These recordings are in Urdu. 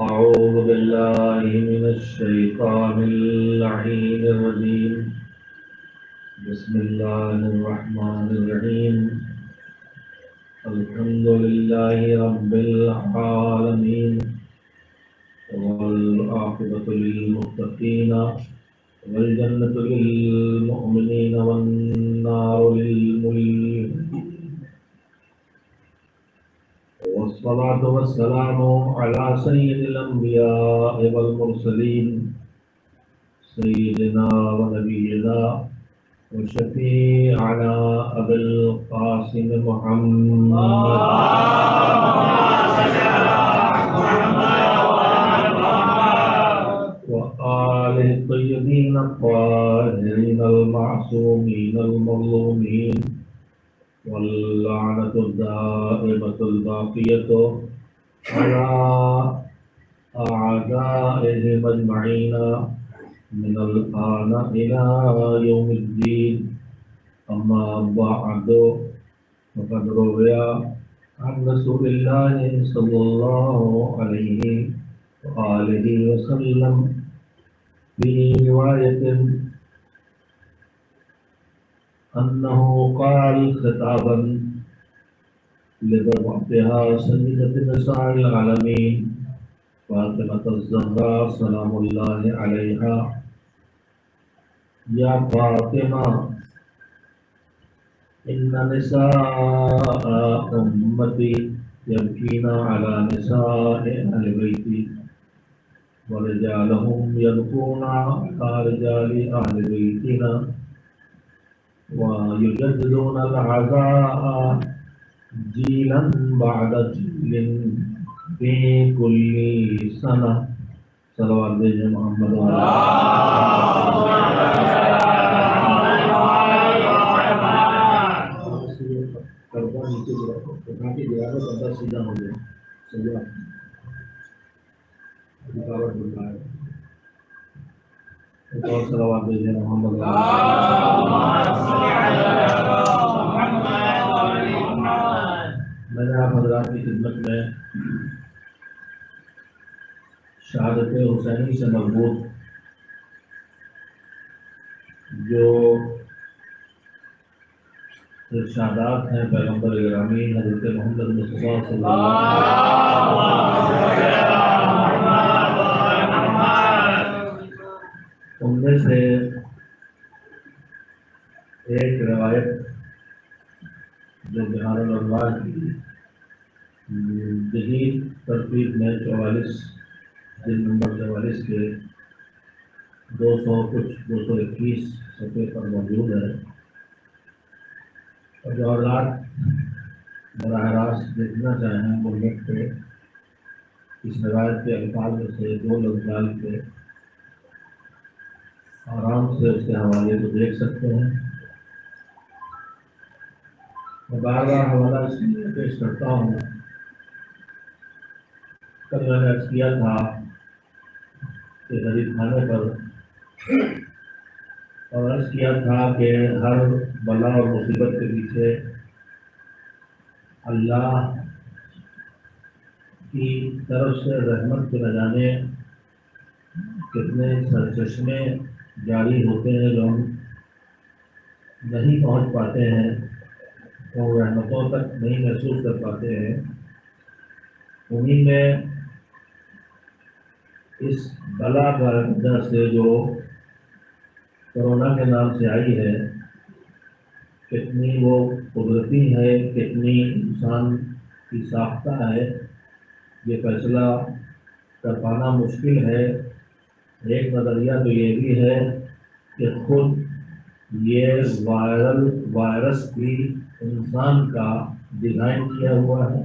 أعوذ بالله من الشيطان اللعين الرجيم. بسم الله الرحمن الرحيم. الحمد لله رب العالمين، والعاقبة للمتقين، والجنة للمؤمنين والنار للمجرمين. والصلاة والسلام على سيد الأنبياء والمرسلين، سيدنا ونبينا وشفيعنا أبي القاسم محمد وآله الطيبين الطاهرين المعصومين المظلومين، واللعنة الدائمة الباقية على أعدائهم أجمعين من الآن إلى يوم الدين. أما بعد، فقد روي عن رسول الله صلى الله عليه وآله وسلم في رواية أنه قال خطابا لبرمتها سيدة نساء العالمين فاطمة الزهراء سلام الله عليها: يا فاطمة، إن نساء أمتي يبكين على نساء أهل بيتي، ورجالهم يبكون على رجال أهل بيتنا، ويجددون العزاء جيلا بعد جيل في كل سنة. صلوات محمد سیدھا ہو گیا. اور صلوات محمد. میں نے آپ حضرات کی خدمت میں شہادت حسینی سے مربوط جو ارشادات ہیں پیغمبر گرامی حضرت محمد مصطفیٰ صلی اللہ علیہ وسلم، ان میں سے ایک روایت جو بہار الانوار کی جدید ترتیب میں 44 دن نمبر 44 کے 221 صفحے پر موجود ہے، اور جو حضرات براہ راست دیکھنا چاہیں وہ نیٹ پہ اس روایت کے الفاظ میں سے 2 لفظ ڈال کے آرام سے اس کے حوالے کو دیکھ سکتے ہیں. میں بار بار حوالہ اس لیے پیش کرتا ہوں. کل میں نے عرض کیا تھا کہ غریب خانے پر اور عرض کیا تھا کہ ہر بلا اور مصیبت کے پیچھے اللہ کی طرف سے رحمت کے نہ جانے کتنے سرچشمے جاری ہوتے ہیں جو ہم نہیں پہنچ پاتے ہیں اور رحمتوں تک نہیں محسوس کر پاتے ہیں. انہیں میں اس بلا کا وجہ سے جو کرونا کے نام سے آئی ہے، کتنی وہ قدرتی ہے، کتنی انسان کی ساختہ ہے، یہ فیصلہ کر پانا مشکل ہے. ایک نظریہ تو یہ بھی ہے کہ خود یہ وائرس بھی انسان کا ڈیزائن کیا ہوا ہے،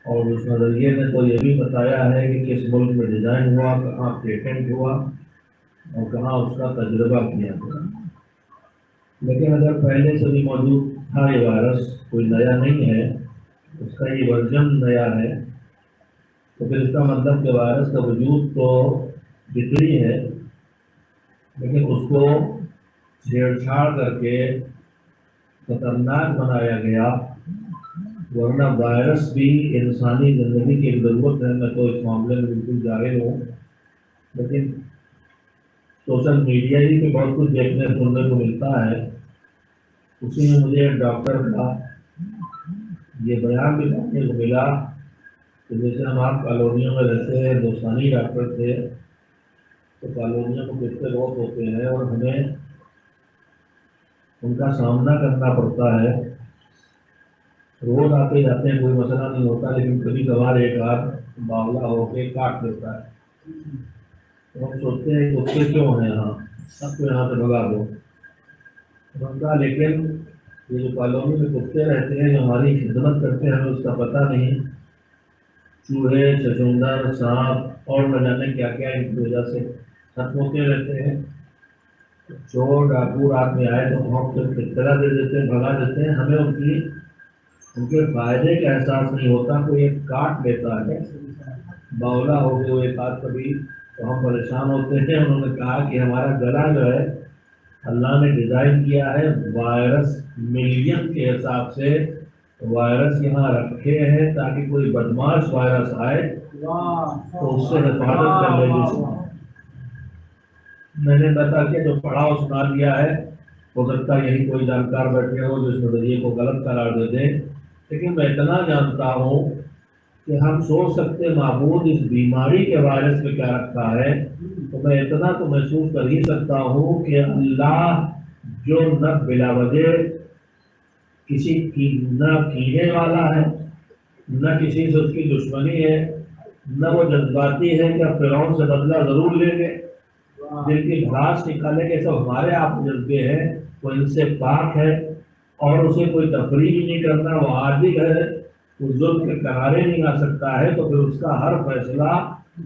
اور اس نظریے نے تو یہ بھی بتایا ہے کہ کس ملک میں ڈیزائن ہوا، کہاں پیٹنٹ ہوا اور کہاں اس کا تجربہ کیا گیا. لیکن اگر پہلے سے بھی موجود تھا یہ وائرس، کوئی نیا نہیں ہے، اس کا یہ ورژن نیا ہے، تو پھر اس کا مطلب کہ وائرس کا وجود تو فطری ہے، لیکن اس کو چھیڑ چھاڑ کر کے خطرناک بنایا گیا ورنہ وائرس بھی انسانی زندگی کی ایک ضرورت ہے. میں تو اس معاملے میں بالکل جاہل ہوں، لیکن سوشل میڈیا ہی پہ بہت کچھ دیکھنے سننے کو ملتا ہے. اسی میں مجھے ایک ڈاکٹر کا یہ بیان بھی دیکھنے کو ملا کہ جیسے ہم آپ کالونیوں میں رہتے ہیں، ہندوستانی ڈاکٹر تھے، تو کالونیوں کو کتنے لوگ ہوتے ہیں اور ہمیں ان کا سامنا کرنا پڑتا ہے. روز آتے جاتے ہیں، کوئی مسئلہ نہیں ہوتا، لیکن کبھی کبھار ایک آدھ باولا ہو کے کاٹ دیتا ہے. تو ہم سوچتے ہیں کتے کیوں ہیں یہاں، سب کو یہاں سے بھگا دو. بندہ لیکن یہ جو کالونی میں کتے رہتے ہیں جو ہماری خدمت کرتے ہیں، ہمیں اس کا پتہ نہیں. چوہے، چچندر، سانپ اور نہ جانے کیا کیا ان کی وجہ سے ختم ہوتے رہتے ہیں. چور ڈاکو رات میں آئے تو ہم اطلاع دے دیتے ہیں، بھگا دیتے ہیں. ہمیں ان کے فائدے کا احساس نہیں ہوتا. کوئی ایک کاٹ لیتا ہے باولا ہو گئے وہ ایک آدھ کبھی، تو ہم پریشان ہوتے ہیں. انہوں نے کہا کہ ہمارا گلا جو ہے اللہ نے ڈیزائن کیا ہے وائرس ملین کے حساب سے. وائرس یہاں رکھے ہیں تاکہ کوئی بدماش وائرس آئے تو اس سے حفاظت کر لے. جس میں نے بتا کے جو پڑھا اور سنا دیا ہے، ہو سکتا ہے یہی کوئی جانکار بیٹھے ہو جو اس نظریے کو غلط قرار دے دے، لیکن میں اتنا جانتا ہوں کہ ہم سوچ سکتے معبود اس بیماری کے وائرس میں کیا رکھا ہے. تو میں اتنا تو محسوس کر ہی سکتا ہوں کہ اللہ جو نہ بلا وجہ کسی کی نہ کینے والا ہے، نہ کسی سے اس کی دشمنی ہے، نہ وہ جذباتی ہے کہ فرعون سے بدلہ ضرور لیں گے. دل کی بھڑاس نکالے کے سب ہمارے آپ جذبے ہیں، وہ ان سے پاک ہے اور اسے کوئی تفریح بھی نہیں کرنا. وہ عادل ہے، وہ ظلم کے کنارے نہیں آ سکتا ہے. تو پھر اس کا ہر فیصلہ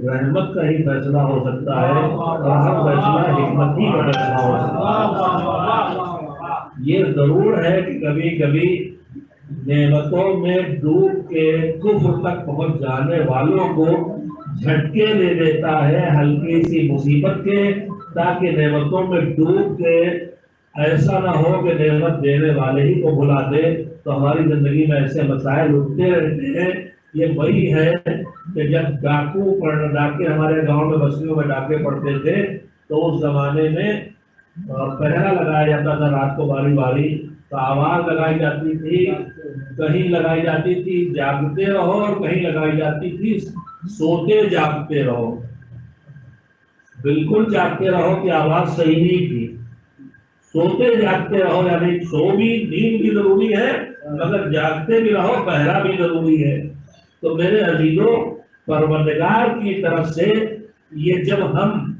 رحمت کا ہی فیصلہ ہو سکتا ہے اور ہر فیصلہ حکمت ہی کا فیصلہ ہو سکتا ہے. یہ ضرور ہے کہ کبھی کبھی نعمتوں میں ڈوب کے کفر تک پہنچ جانے والوں کو جھٹکے دے دیتا ہے ہلکی سی مصیبت کے، تاکہ نعمتوں میں ڈوب کے ایسا نہ ہو کہ نعمت دینے والے ہی کو بھلا دے. تو ہماری زندگی میں ایسے مسائل اٹھتے رہتے ہیں. یہ وہی ہے کہ جب ڈاکے ہمارے گاؤں میں بستیوں میں ڈاکے پڑتے تھے تو اس زمانے میں پہرا لگایا جاتا تھا رات کو باری باری. تو آواز لگائی جاتی تھی، کہیں لگائی جاتی تھی جاگتے رہو اور کہیں لگائی جاتی تھی سوتے جاگتے رہو. بالکل جاگتے رہو کی آواز صحیح نہیں تھی. سوتے جاگتے رہو یعنی سو بھی نیند بھی ضروری ہے مگر جاگتے بھی رہو، پہرا بھی ضروری ہے. تو میرے عزیزوں، پروردگار کی طرف سے یہ جب ہم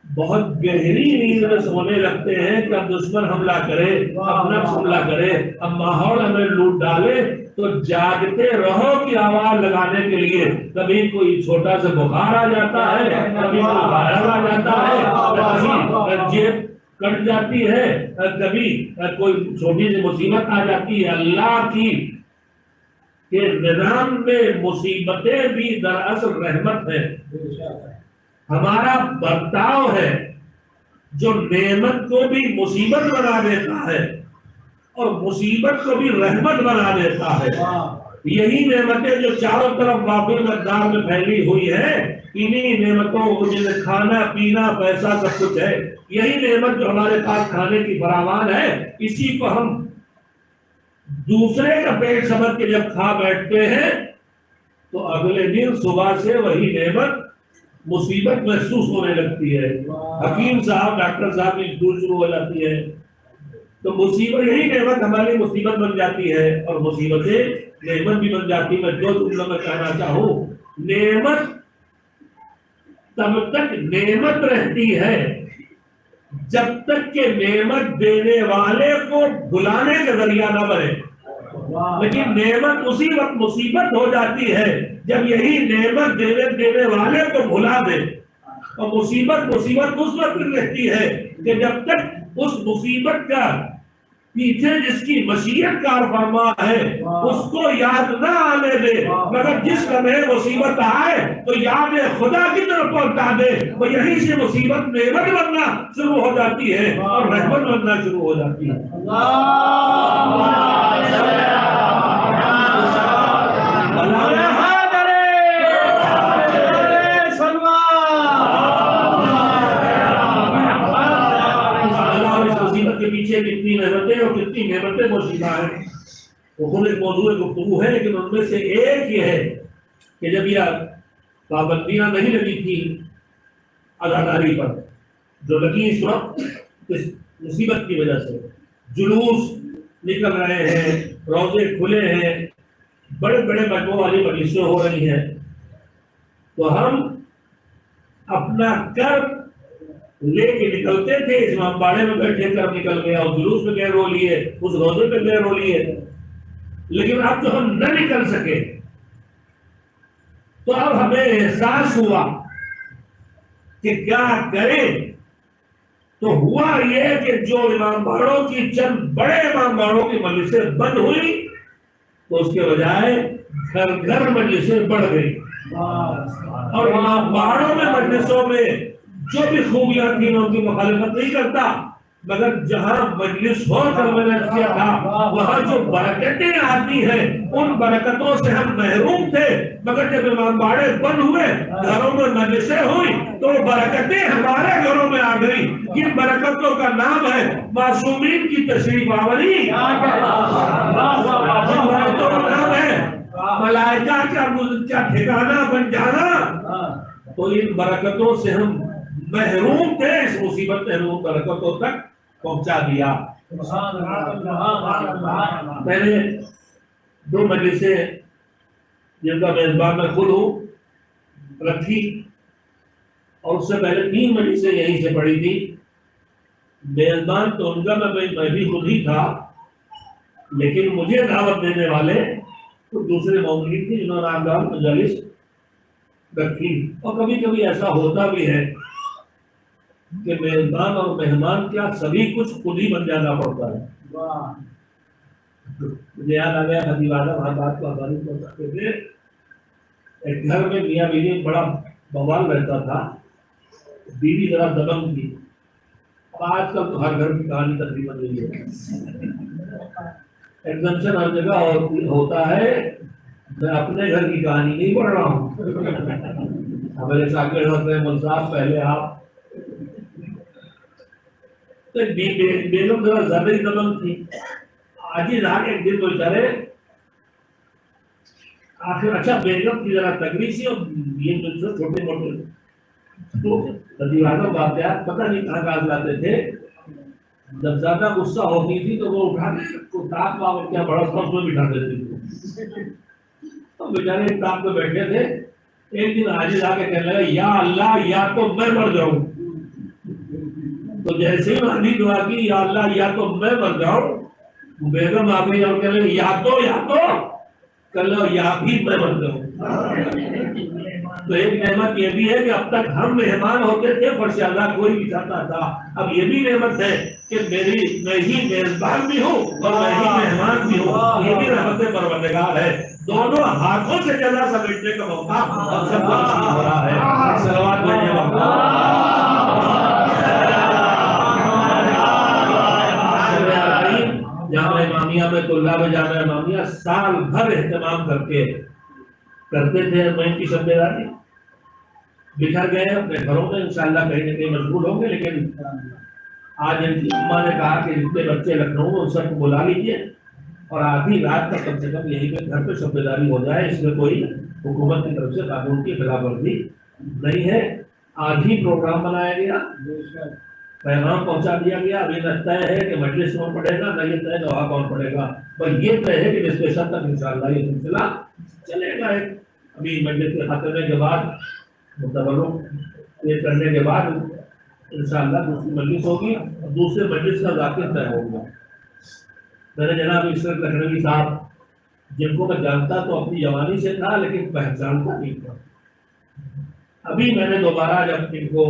بہت گہری نیند میں سونے لگتے ہیں کہ اب دشمن حملہ کرے، اب نفس حملہ کرے، اب ماحول ہمیں لوٹ ڈالے، تو جاگتے رہو کی آواز لگانے کے لیے کبھی کوئی چھوٹا سا بخار آ جاتا ہے، کبھی کوئی وائرس آ جاتا ہے، کبھی جیب کٹ جاتی ہے، کبھی کوئی چھوٹی سی مصیبت آ جاتی ہے. اللہ کی کہ نظام میں مصیبتیں بھی دراصل رحمت ہے. ہمارا برتاؤ ہے جو نعمت کو بھی مصیبت بنا دیتا ہے اور مصیبت کو بھی رحمت بنا دیتا ہے. یہی نعمتیں جو چاروں طرف وافر مقدار میں پھیلی ہوئی ہیں، انہی نعمتوں کو جیسے کھانا پینا پیسہ سب کچھ ہے، یہی نعمت جو ہمارے پاس کھانے کی فراوان ہے، اسی کو ہم دوسرے کا پیٹ سمجھ کے جب کھا بیٹھتے ہیں تو اگلے دن صبح سے وہی نعمت مصیبت محسوس ہونے لگتی ہے. حکیم صاحب ڈاکٹر صاحب کی دور شروع ہو جاتی ہے تو مصیبت یہی نعمت ہماری مصیبت بن جاتی ہے اور مصیبتیں نعمت بھی بن جاتی. میں جو جملہ میں کہنا چاہوں، نعمت تب تک نعمت رہتی ہے جب تک کہ نعمت دینے والے کو بھلانے کا ذریعہ نہ بنے. لیکن نعمت اسی وقت مصیبت ہو جاتی ہے جب یہی نعمت دینے والے کو بھلا دے. اور مصیبت اس وقت رہتی ہے کہ جب تک اس مصیبت کا پیچھے جس کی مشیت کار فرما ہے اس کو یاد نہ آنے دے، مگر جس لمحے مصیبت آئے تو یاد خدا کی طرف پہنچا دے. وہ یہیں سے مصیبت نعمت بننا شروع ہو جاتی ہے اور رحمت بننا شروع ہو جاتی ہے. بڑے پوشیدہ ہیں، وہ خود ایک موضوع گفتگو ہے، لیکن ان میں سے ایک یہ ہے کہ جب یہ پابندیاں نہیں لگی تھی اداکاری پر، جو لگی اس وقت اس مصیبت کی وجہ سے، جلوس نکل رہے ہیں، روزے کھلے ہیں، بڑے بڑے مجموعوں والی مجلسیں ہو رہی ہیں، تو ہم اپنا کر لے کے نکلتے تھے، اس امام باڑے میں بیٹھے کر نکل گئے، اور جلوس میں گئے رو لیے، اس روزے پہ گئے رو لیے، لیکن اب جو ہم نہ نکل سکے تو اب ہمیں احساس ہوا کہ کیا کریں۔ تو ہوا یہ کہ جو امام باڑوں کی چند بڑے امام باڑوں کی مجلسیں بند ہوئی، تو اس کے بجائے گھر گھر مجلسیں بڑھ گئی، اور امام باڑوں میں مجلسوں میں جو بھی خوبیاں تھیں میں ان کی مخالفت نہیں کرتا، مگر جہاں مجلس ہو کر میں نے کیا تھا وہاں جو برکتیں آتی ہیں ان برکتوں سے ہم محروم تھے، مگر جب امام باڑے بند ہوئے، گھروں میں مجلسیں ہوئی، تو وہ برکتیں ہمارے گھروں میں آ گئی۔ جن برکتوں کا نام ہے معصومین کی تشریف آوری، جن برکتوں کا نام ہے ملائکہ کا ٹھکانہ بن جانا، تو ان برکتوں سے ہم محروم تھے، اس مصیبت محروم برکتوں تک پہنچا دیا۔ میں نے 2 مجلسیں جن کا میزبان میں خود ہوں رکھی، اور اس سے پہلے 3 مجلسیں یہیں سے پڑھی تھی۔ میزبان تو ان کا میں بھی خود ہی تھا، لیکن مجھے دعوت دینے والے تو دوسرے مومنین تھے جنہوں نے آگاہ مجالس رکھی۔ اور کبھی کبھی ایسا ہوتا بھی ہے کہ میزبان اور مہمان کیا سبھی کچھ خود ہی بن جانا پڑتا ہے۔ مجھے یاد آ گیا خطیب اعظم ہر بات کو آسانی کر سکتے تھے۔ ایک گھر میں میاں بیوی میں بڑا بوال رہتا تھا، بیوی ذرا دبنگ تھی۔ اب آج کل تو ہر گھر کی کہانی تقریباً یہی ہے، ایگزمپشن ہر جگہ ہوتا ہے۔ میں اپنے گھر کی کہانی نہیں پڑھ رہا ہوں، ہمارے شاگرد ہوتے ہیں ملصاف، پہلے آپ بیگم ذرا زیادہ ہی دبنگ تھی۔ آج ہی رہا ایک دن کوئی کرے آخر، اچھا بیگم کی ذرا تگڑی سی، اور یہ جو چھوٹے موٹے تو دیوانوں واقعات پتہ نہیں کہاں کہاں لاتے تھے۔ جب زیادہ غصہ ہوتی تھی تو وہ اٹھا کے تاپ واپ کیا بڑا سب میں بٹھا دیتی تھی۔ تو بیچارے ایک تاپ پہ بیٹھے تھے، ایک دن حاجی آ کے کہنے لگا یا اللہ یا تو میں مر جاؤں۔ تو جیسے ہی حاجی دعا کی یا اللہ یا تو میں مر جاؤں، بیگم آ گئی اور کہنے لگی یا تو کہو یا بھی میں مر جاؤں۔ تو ایک نعمت یہ بھی ہے کہ اب تک ہم مہمان ہوتے تھے، فرش اللہ کوئی بھی چاہتا تھا، اب یہ بھی نعمت ہے کہ میں ہی میزبان بھی ہوں اور میں ہی مہمان بھی ہوں، یہ بھی رحمت پروردگار ہے۔ دونوں ہاتھوں سے جزا سمیٹنے کا موقع ہم سب کو نصیب ہو رہا ہے۔ صلوات جامعہ امامیہ میں طلاب جامعہ امامیہ سال بھر اہتمام کرتے تھے۔ میں ان کی شب بیداری بکھر گئے اپنے گھروں میں، انشاءاللہ کہیں نہ کہیں مشغول ہوں گے، لیکن آج ان کی اماں نے کہا کہ جتنے بچے لکھنؤ میں ان سب کو بلا لیجیے، اور آدھی رات تک کم سے کم یہیں پہ گھر پہ شب بیداری ہو جائے۔ اس میں کوئی حکومت کی طرف سے قانون کی خلاف ورزی نہیں ہے۔ آج ہی پروگرام بنایا گیا، پیغام پہنچا دیا گیا۔ ابھی نہ طے ہے کہ مجلس کون پڑھے گا، نہ یہ طے کہ وہاں کون پڑھے گا، پر یہ طے ہے کہ ڈسکشن تک انشاءاللہ یہ سلسلہ چلے گا۔ ابھی مجلس کے خاتمے کے بعد متبرک یہ کرنے کے بعد انشاءاللہ دوسری مجلس ہوگی، اور دوسرے مجلس کا ذاکر طے ہوگا۔ میرے جناب عشرت لکھنوی صاحب، جن کو میں جانتا تو اپنی جوانی سے تھا لیکن پہچانتا نہیں تھا، ابھی میں نے دوبارہ جب ان کو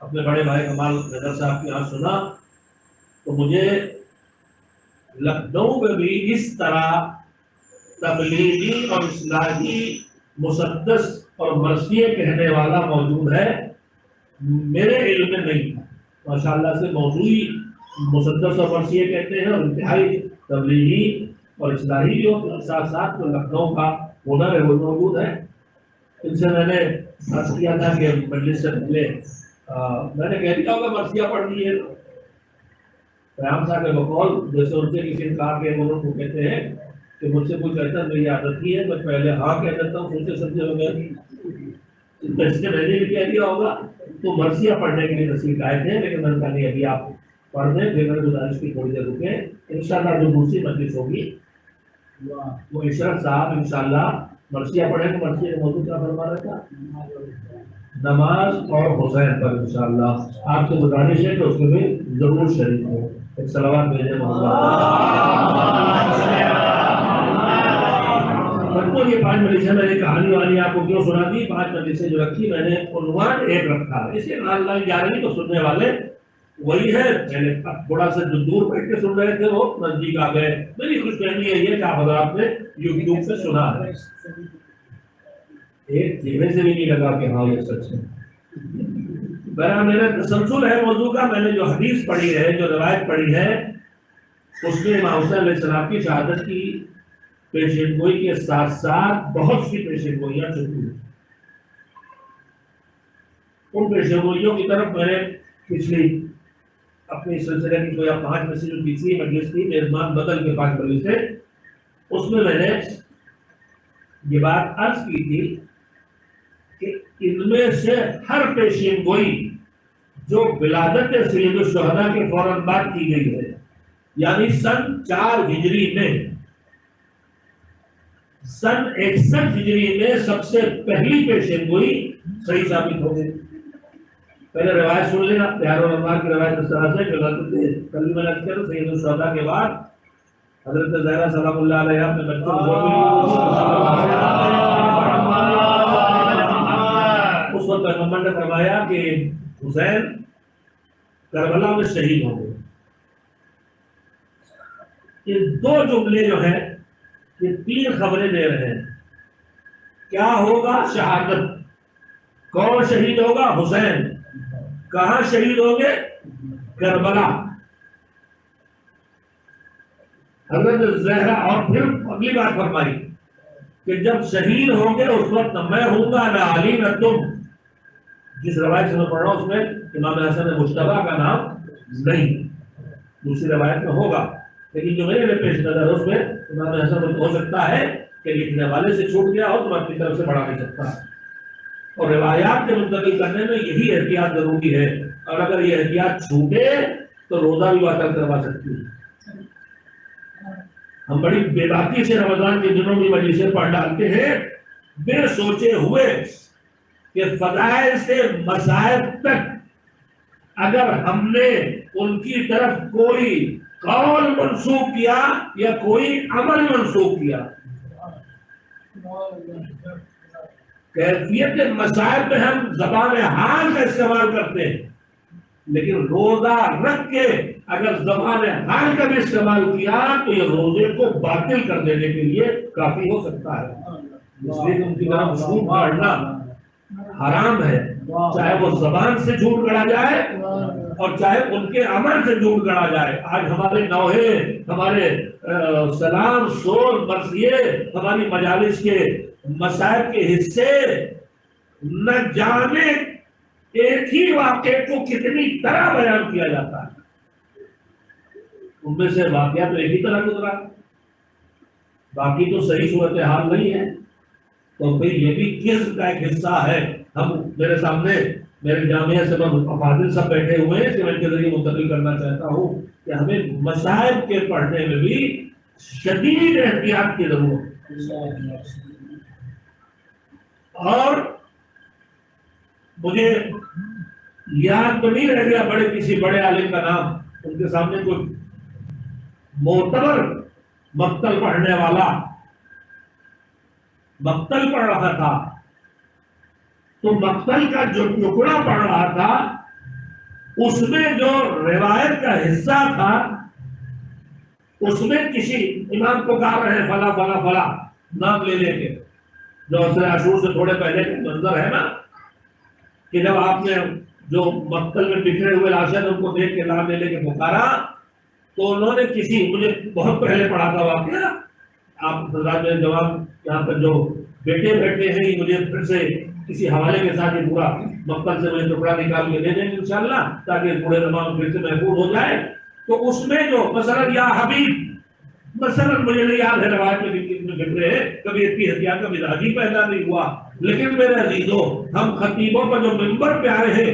اپنے بڑے بھائی کمال نظر صاحب کے یہاں سنا تو مجھے لکھنؤ میں بھی اس طرح تبلیغی اور اصلاحی مسدس اور مرثیے کہنے والا موجود ہے، میرے علم میں نہیں تھا۔ ماشاءاللہ سے موضوعی مسدس اور مرثیے کہتے ہیں، اور انتہائی تبلیغی اور اصلاحی بھی ہوتے ہیں، ساتھ ساتھ جو لکھنؤ کا ہنر ہے وہ موجود ہے۔ ان سے میں نے عرض کیا تھا کہ مجلس سے پہلے میں نے کہہ دیا ہوگا مرثیہ پڑھ لیے، قیام صاحب کے بقول جیسے ان سے کسی نے کہا کہ وہ لوگ کہتے ہیں کہ مجھ سے کوئی کہتا ہے میری عادت ہی ہے میں پہلے ہاں کہہ دیتا ہوں سوچے سمجھے ہو گئے اس نے میں نے بھی کہہ دیا ہوگا تو مرثیہ پڑھنے کے لیے تصویر آئے تھے لیکن میں نے کہا نہیں ابھی آپ پڑھ دیں پھر میں گزارش کی تھوڑی دیر رکے انشاءاللہ جو دوسری مجلس ہوگی وہ اشرف صاحب انشاءاللہ مرثیہ پڑھیں گے مرثیہ کا موضوع کیا فرما رہا تھا نماز اور حسین پر انشاءاللہ آپ سے گزارش ہے کہ اس میں بھی ضرور شریک ہو ایک صلوات بھیجیں بچوں یہ 5 مجلسیں میں نے کہانی والی آپ کو کیوں سنا دی 5 مجلسیں جو رکھی میں نے عنوان ایک رکھا اس کے اللہ 11 تو سننے والے وہی ہے میں نے تھوڑا سا جو دور بیٹھ کے سن رہے تھے وہ نزدیک آ گئے میری خوش فہمی ہے یہ کہ آپ حضرات نے یوٹیوب پہ سنا ہے ایک چہرے سے بھی نہیں لگا کہ ہاں یہ سچ ہے میرا میرا تسلسل ہے موضوع کا میں نے جو حدیث پڑھی ہے جو روایت پڑھی ہے اس میں امام حسین علیہ السلام کی شہادت کی پیشین گوئی کے ساتھ ساتھ بہت سی پیشین گوئیاں چھپی ہیں ان پیشین گوئیوں کی طرف میں نے پچھلی اپنی سلسلے کی کوئی 5 میں سے جو تیسری مجلس تھی میزبان بدل کے 5 مجلس تھے اس میں نے یہ بات عرض کی تھی کہ ان میں سے ہر پیشین گوئی جو ولادت سید الشہداء کے فوراً بعد کی گئی ہے یعنی سن 4 ہجری میں سن 61 ہجری میں سب سے پہلی پیشین گوئی صحیح ثابت ہو گئی پہلے روایت سن لینا پیار اور انوار کی روایت اس طرح سے کل میں نے کہا سید الشہداء کے بعد حضرت زہرا سلام اللہ علیہ نے بچوں اس وقت پیغمبر نے فرمایا کہ حسین کربلا میں شہید ہو گئے یہ 2 جملے جو ہیں یہ 3 خبریں دے رہے ہیں کیا ہوگا شہادت کون شہید ہوگا حسین کہاں شہید ہوں گے کربلا حضرت زہرا اور پھر اگلی بات فرمائی کہ جب شہید ہوں گے اس وقت نہ میں ہوں گا نہ علی نہ تم جس روایت سے میں پڑھ رہا ہوں اس میں امام حسن مجتبیٰ کا نام نہیں دوسری روایت میں ہوگا لیکن جو میرے پیش نظر ہے اس میں امام حسن ہو سکتا ہے کہ لکھنے والے سے چھوٹ گیا ہو تو میں اپنی طرف سے بڑھا نہیں سکتا اور روایات کے منتقل کرنے میں یہی احتیاط ضروری ہے اور اگر یہ احتیاط چھوٹے تو روزہ بھی باطل کروا سکتی ہے ہم بڑی بے باکی سے رمضان کے دنوں میں مجلسیں پڑھ ڈالتے ہیں بے سوچے ہوئے کہ فضائل سے مصائب تک اگر ہم نے ان کی طرف کوئی قول منسوخ کیا یا کوئی عمل منسوخ کیا کیفیت مسائل میں ہم زبان حال کا استعمال کرتے ہیں لیکن روزہ رکھ کے اگر زبان حال کا بھی استعمال کیا تو یہ روزے کو باطل کر دینے کے لیے کافی ہو سکتا ہے اس لیے ان کی طرف جھوٹ باندھنا حرام ہے چاہے وہ زبان سے جھوٹ گڑا جائے اور چاہے ان کے عمل سے جھوٹ گڑا جائے آج ہمارے نوحے ہمارے سلام سور مرثیے ہماری مجالس کے مسائل کے حصے نہ جانے ایک ہی واقعے کو کتنی طرح بیان کیا جاتا ہے ان میں سے واقعہ تو ایک ہی طرح گزرا باقی تو صحیح صورتحال نہیں ہے تو پھر یہ بھی کس کا ایک حصہ ہے ہم میرے سامنے میرے جامعہ سے افاضل سب بیٹھے ہوئے ہیں کہ میں ان کے ذریعے منتقل کرنا چاہتا ہوں کہ ہمیں مسائل کے پڑھنے میں بھی شدید احتیاط کی ضرورت ہے اور مجھے یاد تو نہیں رہ گیا بڑے کسی بڑے عالم کا نام ان کے سامنے کوئی معتبر مقتل پڑھنے والا مقتل پڑھ رہا تھا تو مقتل کا جو ٹکڑا پڑھ رہا تھا اس میں جو روایت کا حصہ تھا اس میں کسی امام کو کہا رہے فلا فلا فلا نام لے لے کے جو اثر عاشور سے تھوڑے پہلے کے منظر ہے نا کہ جب آپ نے جو مقتل میں بکھرے ہوئے لاشیں ان کو دیکھ کے نام لے لے کے پکارا تو انہوں نے کسی مجھے بہت پہلے پڑھا تھا واقعہ آپ میرے جواب یہاں پر جو بیٹے بیٹھے ہیں مجھے پھر سے کسی حوالے کے ساتھ یہ پورا مقتل سے مجھے ٹکڑا نکال کے دے دیں گے انشاءاللہ تاکہ پورے زمان پھر سے محفوظ ہو جائے تو اس میں جو مثلا یا حبیب، مثلا مجھے نہیں یاد ہے روایت میں کتنے فکرے ہیں، کبھی اتنی احتیاط کا مزاج ہی پیدا نہیں ہوا، لیکن میرے عزیزوں ہم خطیبوں پر جو منبر پہ آئے ہیں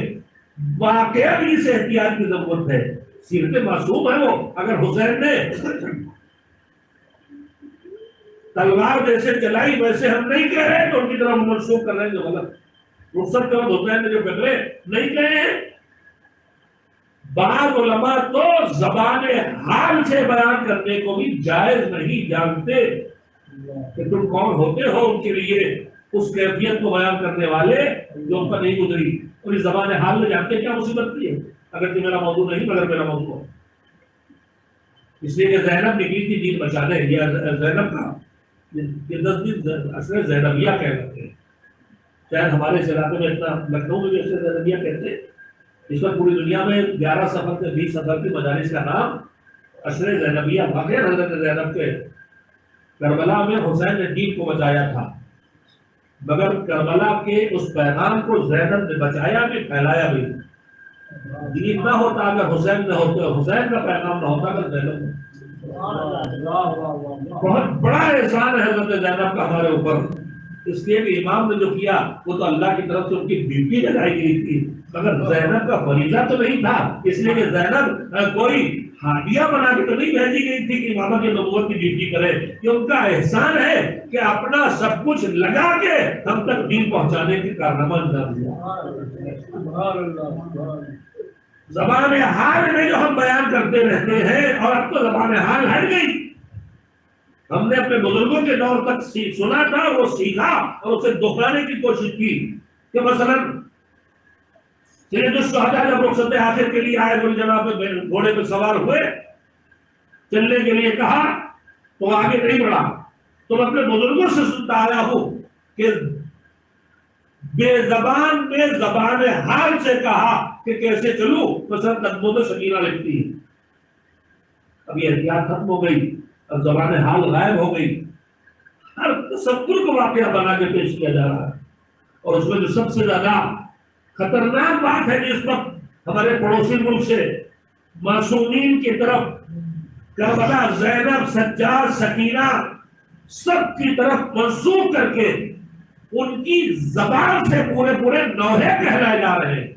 واقعہ بھی اس احتیاط کی ضرورت ہے. سیرت معصوم ہے وہ. اگر حسین نے تلوار جیسے چلائی ویسے ہم نہیں کہہ رہے تو ان کی طرف منسوخ کر رہے ہیں جو غلط. رخصت کرو حسین نے جو فکرے نہیں کہے ہیں. بعض علماء تو زبان حال سے بیان کرنے کو بھی جائز نہیں جانتے کہ تم کون ہوتے ہو ان کے لیے اس کیفیت کو بیان کرنے والے جو ان پر نہیں گزری. اور اس زبان حال میں جانتے کیا مصیبت کی ہے؟ اگر کہ میرا موضوع نہیں مگر میرا موضوع ہے. اس لیے کہ زینب نکلی تھی دین بچانے. یہ زینب کا یہ 10 دن اصل زینبیہ کہتے ہیں. شاید ہمارے اس علاقے میں اتنا لکھنؤ میں بھی اصل زینبیہ کہتے ہیں. اس وقت پوری دنیا میں 11 سفر سے 20 سفر کی مجالس کا نام عشر زینبیہ. واقعہ حضرت زینب کے کربلا میں حسین نے دین کو بچایا تھا، مگر کربلا کے اس پیغام کو زینب نے بچایا بھی پھیلایا بھی. دین نہ ہوتا اگر حسین نہ ہوتے، حسین کا پیغام نہ ہوتا اگر زینب نہ. بہت بڑا احسان ہے حضرت زینب کا ہمارے اوپر. اس لیے کہ امام نے جو کیا وہ تو اللہ کی طرف سے ان کی ڈیوٹی لگائی گئی تھی، مگر زینب کا فریضہ تو نہیں تھا. اس لیے کہ زینب کوئی ہادیہ بنا کے تو نہیں بھیجی گئی تھی کہ امامہ کی نبوت کی ڈیوٹی کرے. یہ ان کا احسان ہے کہ اپنا سب کچھ لگا کے ہم تک دین پہنچانے کی کارنامہ انجام دیا. زبان حال میں جو ہم بیان کرتے رہتے ہیں، اور اب تو زبان حال ہٹ گئی. ہم نے اپنے بزرگوں کے دور تک سنا تھا، وہ سیکھا اور اسے دہرانے کی کوشش کی. کہ مثلا سید الشہداء جب رخصت آخر کے لیے آئے جناب گھوڑے پہ سوار ہوئے، چلنے کے لیے کہا تو آگے نہیں بڑھا. تم اپنے بزرگوں سے سنتا آیا ہوں کہ بے زبان میں زبان حال سے کہا کہ کیسے چلوں. مثلا قدموں میں سکینہ لگتی ہے. اب یہ احتیاط ختم ہو گئی، اب زبان حال غائب ہو گئی. ہر تصور کو واقعہ بنا کے پیش کیا جا رہا ہے. اور اس میں جو سب سے زیادہ خطرناک بات ہے جس وقت ہمارے پڑوسی ملک سے معصومین کی طرف کربلا، زینب، سجاد، سکینہ سب کی طرف منسوخ کر کے ان کی زبان سے پورے پورے نوحے کہلائے جا رہے ہیں.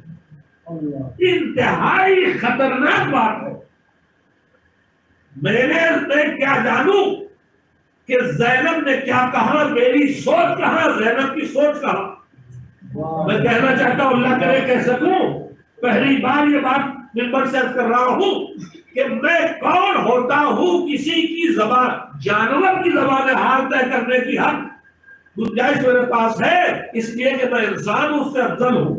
انتہائی خطرناک بات ہے. میں کیا جانوں کہ زینب نے کیا کہا، میری سوچ کہاں، زینب کی سوچ کہاں. میں کہنا چاہتا ہوں اللہ کرے کہہ سکوں. پہلی بار یہ بات منبر سے عرض کر رہا ہوں کہ میں کون ہوتا ہوں کسی کی زبان، جانور کی زبان حال طے کرنے کی حق گنجائش میرے پاس ہے. اس لیے کہ میں انسان اس سے افضل ہوں.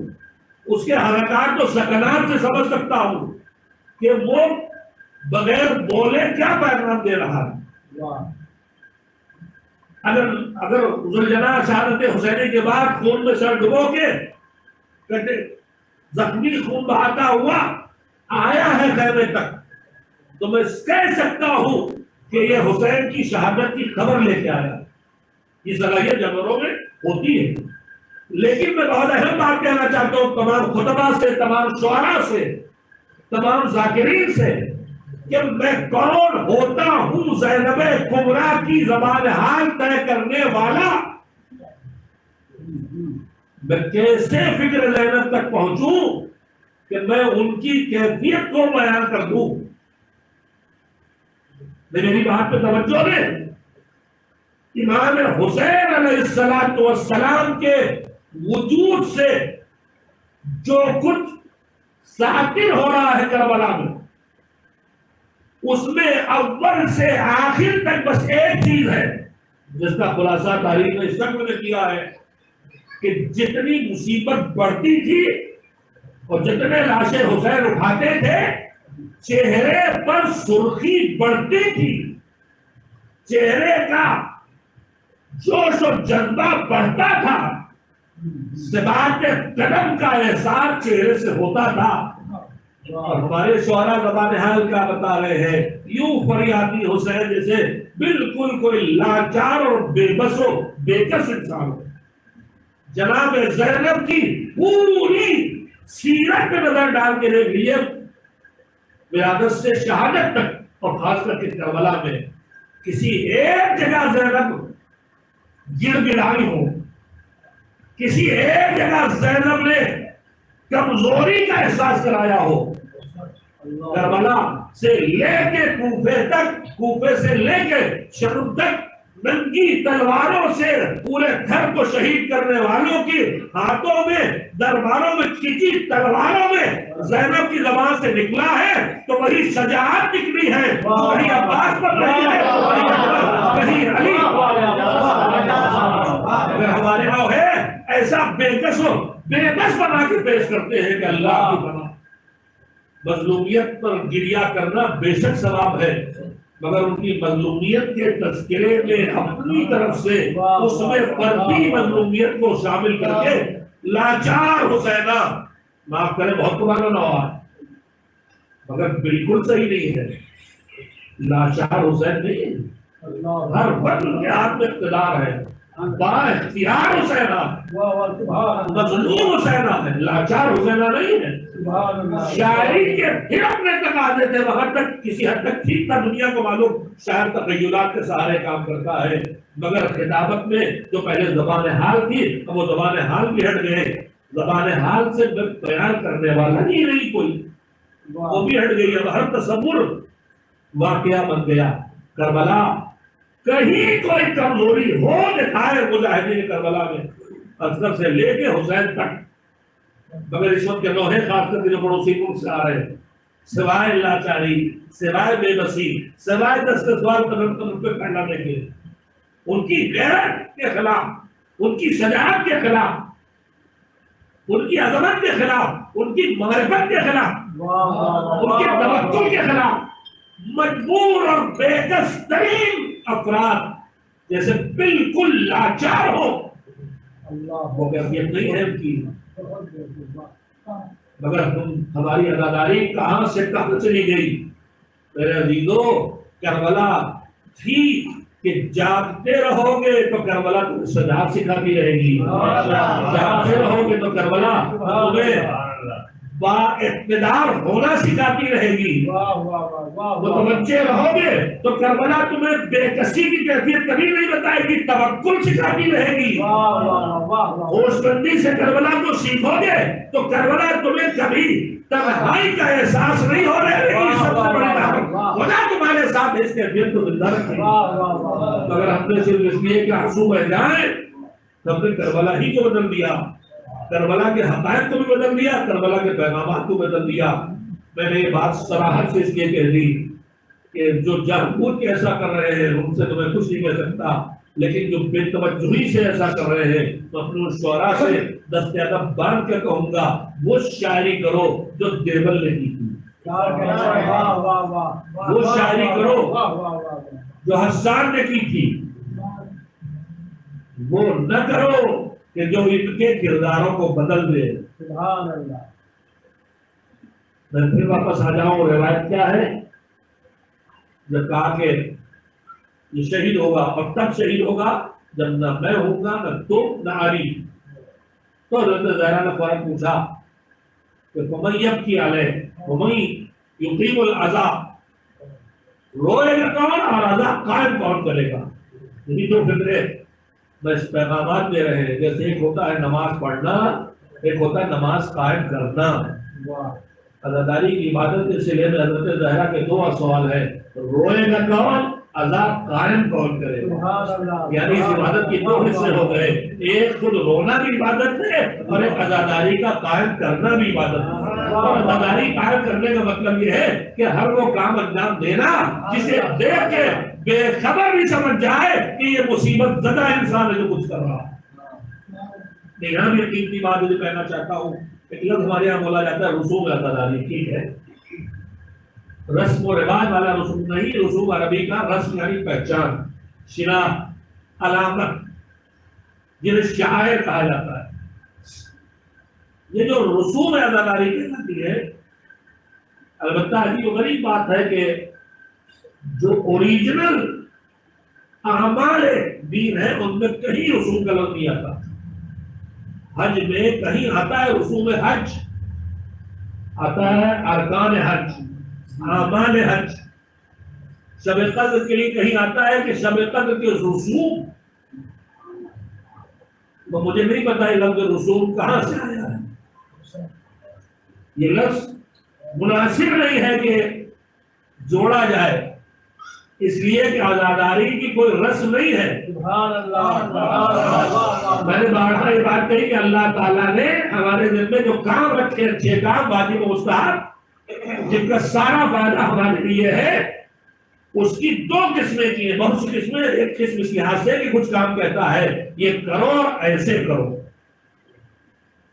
اس کے حرکات و سکنات سے سمجھ سکتا ہوں کہ وہ بغیر بولے کیا پیغام دے رہا ہے. اگر ذوالجلال شہادت حسینی کے بعد خون میں سر ڈبو کے کہتے زخمی خون بہاتا ہوا آیا ہے خیمے تک، تو میں کہہ سکتا ہوں کہ یہ حسین کی شہادت کی خبر لے کے آیا. یہ صلاحیت جانوروں میں ہوتی ہے. لیکن میں بہت اہم بات کہنا چاہتا ہوں تمام خطبہ سے، تمام شعراء سے، تمام ذاکرین سے کہ میں کون ہوتا ہوں زینب کبریٰ کی زبان حال طے کرنے والا. میں کیسے فکر زینب تک پہنچوں کہ میں ان کی کیفیت کو بیان کر دوں. میری بات پہ توجہ دیں. امام حسین علیہ السلام کے وجود سے جو کچھ ساتر ہو رہا ہے کربلا میں، اس میں اول سے آخر تک بس ایک چیز ہے جس کا خلاصہ تاریخ نے اس شکل میں کیا ہے کہ جتنی مصیبت بڑھتی تھی اور جتنے لاشیں حسین اٹھاتے تھے چہرے پر سرخی بڑھتی تھی، چہرے کا جوش و جذبہ بڑھتا تھا، ثبات قدم کا احساس چہرے سے ہوتا تھا. اور ہمارے شعراء زبان حال کا بتا رہے ہیں، یوں فریادی حسین جیسے بالکل کوئی لاچار اور بے بس و بے کس انسان ہو. جناب زینب کی پوری سیرت پہ نظر ڈال کے دیکھ لیے، ولادت سے شہادت تک، اور خاص کر کے کربلا میں کسی ایک جگہ زینب گڑ گڑائی ہو، کسی ایک جگہ زینب نے کمزوری کا احساس کرایا ہو، کربلا سے لے کے کوفے تک، کوفے سے لے کے شام تک ننگی تلواروں سے پورے گھر کو شہید کرنے والوں کی ہاتھوں میں، درباروں میں کھینچی تلواروں میں زینب کی زبان سے نکلا ہے، تو وہی شجاعت نکلی ہے، وہی عباس پر رہی ہے، وہی علی۔ اگر ہمارے ہاں ہے ایسا بے کس بنا کے پیش کرتے ہیں کہ اللہ کی بنا، مظلومیت پر گریہ کرنا بے شک ثواب ہے، مگر ان کی مظلومیت کے تذکرے میں اپنی طرف سے اس میں فردی مظلومیت کو شامل کر کے لاچار حسینہ، معاف کریں بہت پرانا نوع ہے مگر بالکل صحیح نہیں ہے، لاچار حسین نہیں ہے، ہر وقت ان کے ہاتھ میں اقتدار ہے، با اختیار حسینہ، مظلوم حسینہ ہے، لاچار حسینہ نہیں ہے۔ شاعری کے پھر اپنے تقاضے تھے، وہاں تک کسی حد تک ٹھیک تھا، دنیا کو معلوم شاعر تخیلات کے سہارے کام کرتا ہے، مگر خطابت میں جو پہلے زبان حال تھی اب وہ زبان حال بھی ہٹ گئے، زبان حال سے بیان کرنے والا ہی نہیں کوئی، وہ بھی ہٹ گئی، اب ہر تصور واقعہ بن گیا۔ کربلا کہیں کوئی کمزوری ہو دکھائے مجاہدین کربلا میں، اصغر سے لے کے حسین تک، مگر اس وقت کے لوہے خاص کر کے جو پڑوسی ملک سے آ رہے ہیں، سوائے لاچاری، سوائے بے بسی، سوائے دست سوال قدم پہ پھیلانے کے، ان کی غیرت کے خلاف، ان کی شجاعت کے خلاف، ان کی عظمت کے خلاف، ان کی معرفت کے خلاف، ان کے توکل کے خلاف مجبور اور بے کس ترین افراد جیسے بالکل لاچار ہو، وہ کیفیت نہیں ہے ان کی، مگر ہماری عزاداری کہاں سے کہاں چلی گئی؟ میرے عزیزو، کربلا تھی کہ جاگتے رہو گے تو کربلا تمہیں شجاعت سکھاتی رہے گی، جاگتے رہو گے تو کربلا تمہیں با اقتدار ہونا سکھاتی رہے گی، متوجہ رہو گے تو کربلا تمہیں بے کسی کی کیفیت کبھی نہیں بتائے گی، توکل سکھاتی رہے گی، ہوش بندی سے کربلا کو سیکھو گے تو کربلا تمہیں کبھی تنہائی کا احساس نہیں ہو رہے گی، سب سے بڑی بات خدا تمہارے ساتھ اس کیفیت کو زندہ رکھے گا۔ اگر ہم نے صرف اس لیے کہ آنسو بہ جائیں، ہم نے کربلا ہی کو بدل دیا، کربلا کے حقائق کو بھی بدل دیا، کربلا کے پیغامات کو بدل دیا۔ میں نے یہ بات صراحت سے اس لیے کہہ دی کہ جو جانبوجھ کے ایسا کر رہے ہیں ان سے تو میں کچھ نہیں کہہ سکتا، لیکن جو بے توجہی سے ایسا کر رہے ہیں تو اپنے شعراء سے دست ادب باندھ کے کہوں گا وہ شاعری کرو جو دیوبند نے کی تھی، وہ شاعری کرو جو حسان نے کی تھی، وہ نہ کرو کہ جو ان کے کرداروں کو بدل دے۔ سبحان اللہ۔ میں پھر واپس آ جاؤں، روایت کیا ہے؟ جب کہا کہ یہ شہید ہوگا اور تب شہید ہوگا جب نہ میں ہوں گا نہ تم نہ علی، تو حضرت زہرا نے فوراً پوچھا کہ فمن یبکی علیہ ومن یقیم العذاب، روئے گا کون اور عذاب قائم کون کرے گا؟ یہی تو فکرے بس پیغامات دے رہے ہیں، جیسے ایک ہوتا ہے نماز پڑھنا، ایک ہوتا ہے نماز قائم کرنا۔ عزاداری کی عبادت کے سلسلے میں حضرت زہرا کے دو سوال ہیں، روئے گا کون، عذاب قائم کون کرے گا؟ یعنی اس عبادت کی دو حصے ہو گئے، ایک خود رونا بھی عبادت ہے اور ایک عزاداری کا قائم کرنا بھی عبادت ہے۔ اور عزاداری قائم کرنے کا مطلب یہ ہے کہ ہر وہ کام انجام دینا جسے دیکھ کے بے خبر بھی سمجھ جائے کہ یہ مصیبت زدہ انسان ہے جو کچھ کر رہا ہے۔ یہاں بھی قیمتی بات مجھے کہنا چاہتا ہوں، ایک لفظ ہمارے یہاں بولا جاتا ہے رسوم عزاداری، ٹھیک ہے، رسم و رواج والا رسوم نہیں، رسوم عربی کا رسم یعنی پہچان، شناخت، علامت، جنہیں شعائر کہا جاتا ہے۔ یہ جو رسوم عزاداری کہلاتی ہے، البتہ عجیب و غریب بات ہے کہ جو اوریجنل اعمال دین ہے ان میں کہیں رسوم کا لفظ نہیں آتا۔ حج میں کہیں آتا ہے رسوم حج، آتا ہے ارکان حج، اعمال حج. شب قدر کے لیے کہیں آتا ہے کہ شب قدر کے رسوم، تو مجھے نہیں پتا یہ لفظ رسوم کہاں سے آیا ہے. یہ لفظ مناسب نہیں ہے کہ جوڑا جائے، اس لیے کہ عزاداری کی کوئی رسم نہیں ہے. میں نے بارہا یہ بات کہی کہ اللہ تعالیٰ نے ہمارے دل میں جو کام رکھے، اچھے کام، واجب و مستحب، جن کا سارا فائدہ ہمارے لیے ہے، اس کی دو قسمیں کی ہیں. بہت سی قسمیں. ایک قسم اس لحاظ سے کہ کچھ کام کہتا ہے یہ کرو اور ایسے کرو،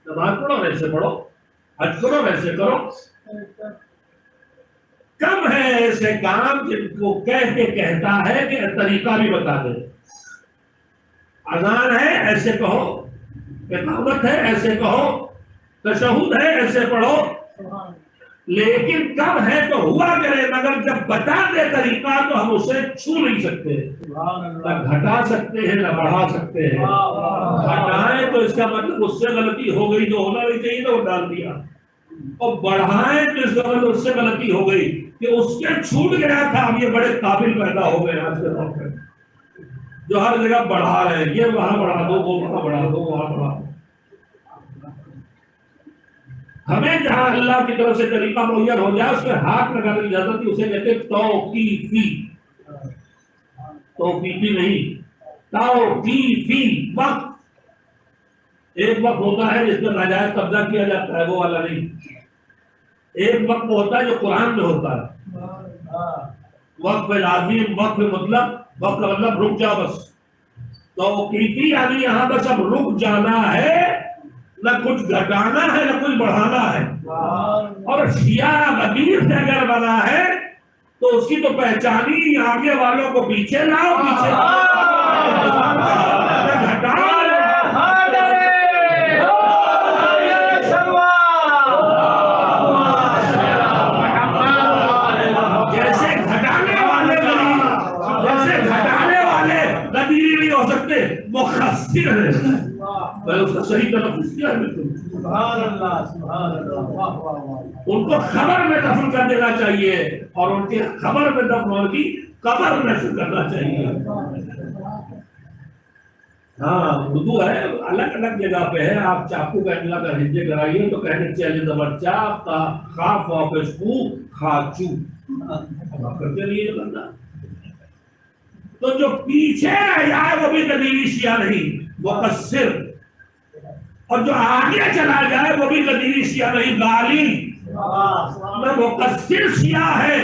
نماز پڑھو ایسے پڑھو، حج کرو ایسے کرو. کم ہے ایسے کام جن کو کہہ کے کہتا ہے کہ طریقہ بھی بتا دے. اذان ہے ایسے کہو، اقامت ہے ایسے کہو، تشہد ہے ایسے پڑھو. لیکن کم ہے تو ہوا کرے، مگر جب بتا دے طریقہ تو ہم اسے چھو نہیں سکتے، نہ گھٹا سکتے ہیں نہ بڑھا سکتے ہیں. گھٹائیں تو اس کا مطلب اس سے غلطی ہو گئی، جو ہونا نہیں چاہیے تو وہ ڈال دیا، اور بڑھائیں تو اس کا مطلب اس سے غلطی ہو گئی کہ اس سے چھوٹ گیا تھا. اب یہ بڑے قابل پیدا ہو گئے آج کے دور میں، جو ہر جگہ بڑھا رہے ہیں، یہ وہاں بڑھا دو، وہ وہاں بڑھا دو، وہاں بڑھا دو. ہمیں جہاں اللہ کی طرف سے طریقہ مہیا ہو جائے اس میں ہاتھ لگانے کی اجازت تھی. اسے کہتے توقیفی، توقیفی نہیں، توقیفی وقت. ایک وقت ہوتا ہے جس میں ناجائز قبضہ کیا جاتا ہے، وہ والا نہیں. ایک وقت ہوتا ہے جو قرآن میں ہوتا ہے، وقت لازم، وقت مطلب، وقت مطلب رک جا بس. توقیفی یعنی یہاں بس اب رک جانا ہے، نہ کچھ گھٹانا ہے نہ کچھ بڑھانا ہے. اور شیعہ غدیر سے اگر بنا ہے تو اس کی تو پہچانی آگے والوں کو پیچھے لاؤ، پیچھے گھٹاؤ. جیسے گھٹانے والے غدیری نہیں ہو سکتے، مخصر ہے. میں اس کا صحیح تلفظ کیا ہے بالکل. سبحان اللہ، سبحان اللہ. ان کو خبر میں دفن کر دینا چاہیے، اور ان کے خبر میں دفن ہونے کی قبر نشر کرنا چاہیے. ہاں اردو ہے، الگ الگ جگہ پہ ہے. آپ چاقو کا املا کا ہجے کرائیے تو کہنے چلے زبر چاپ کا خاف واپس کو خاچو کرتے لیے بندہ. تو جو پیچھے رہ جائے وہ بھی قدیری شیعہ نہیں، مقصر. اور جو آگے چلا جائے وہ بھی قدیری شیعہ نہیں، غالی. نہ مقصر شیعہ ہے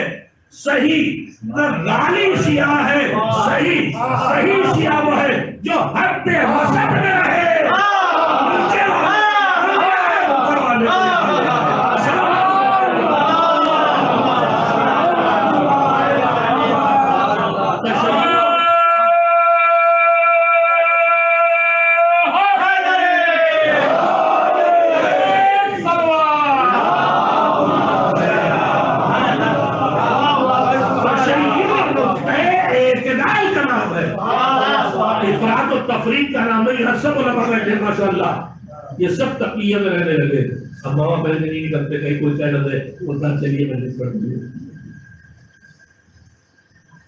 صحیح، نہ غالی شیعہ ہے صحیح. صحیح شیعہ وہ ہے جو حد وسط میں رہے. تفریق کا نام نہیں، یہاں سب علماء بیٹھے ماشاءاللہ، یہ سب تقیہ میں رہنے لگے. ہم ماما پہلے نہیں کرتے، کہیں کوئی چاہ رہے بولتا چلیے میں لکھ پڑھ دیے.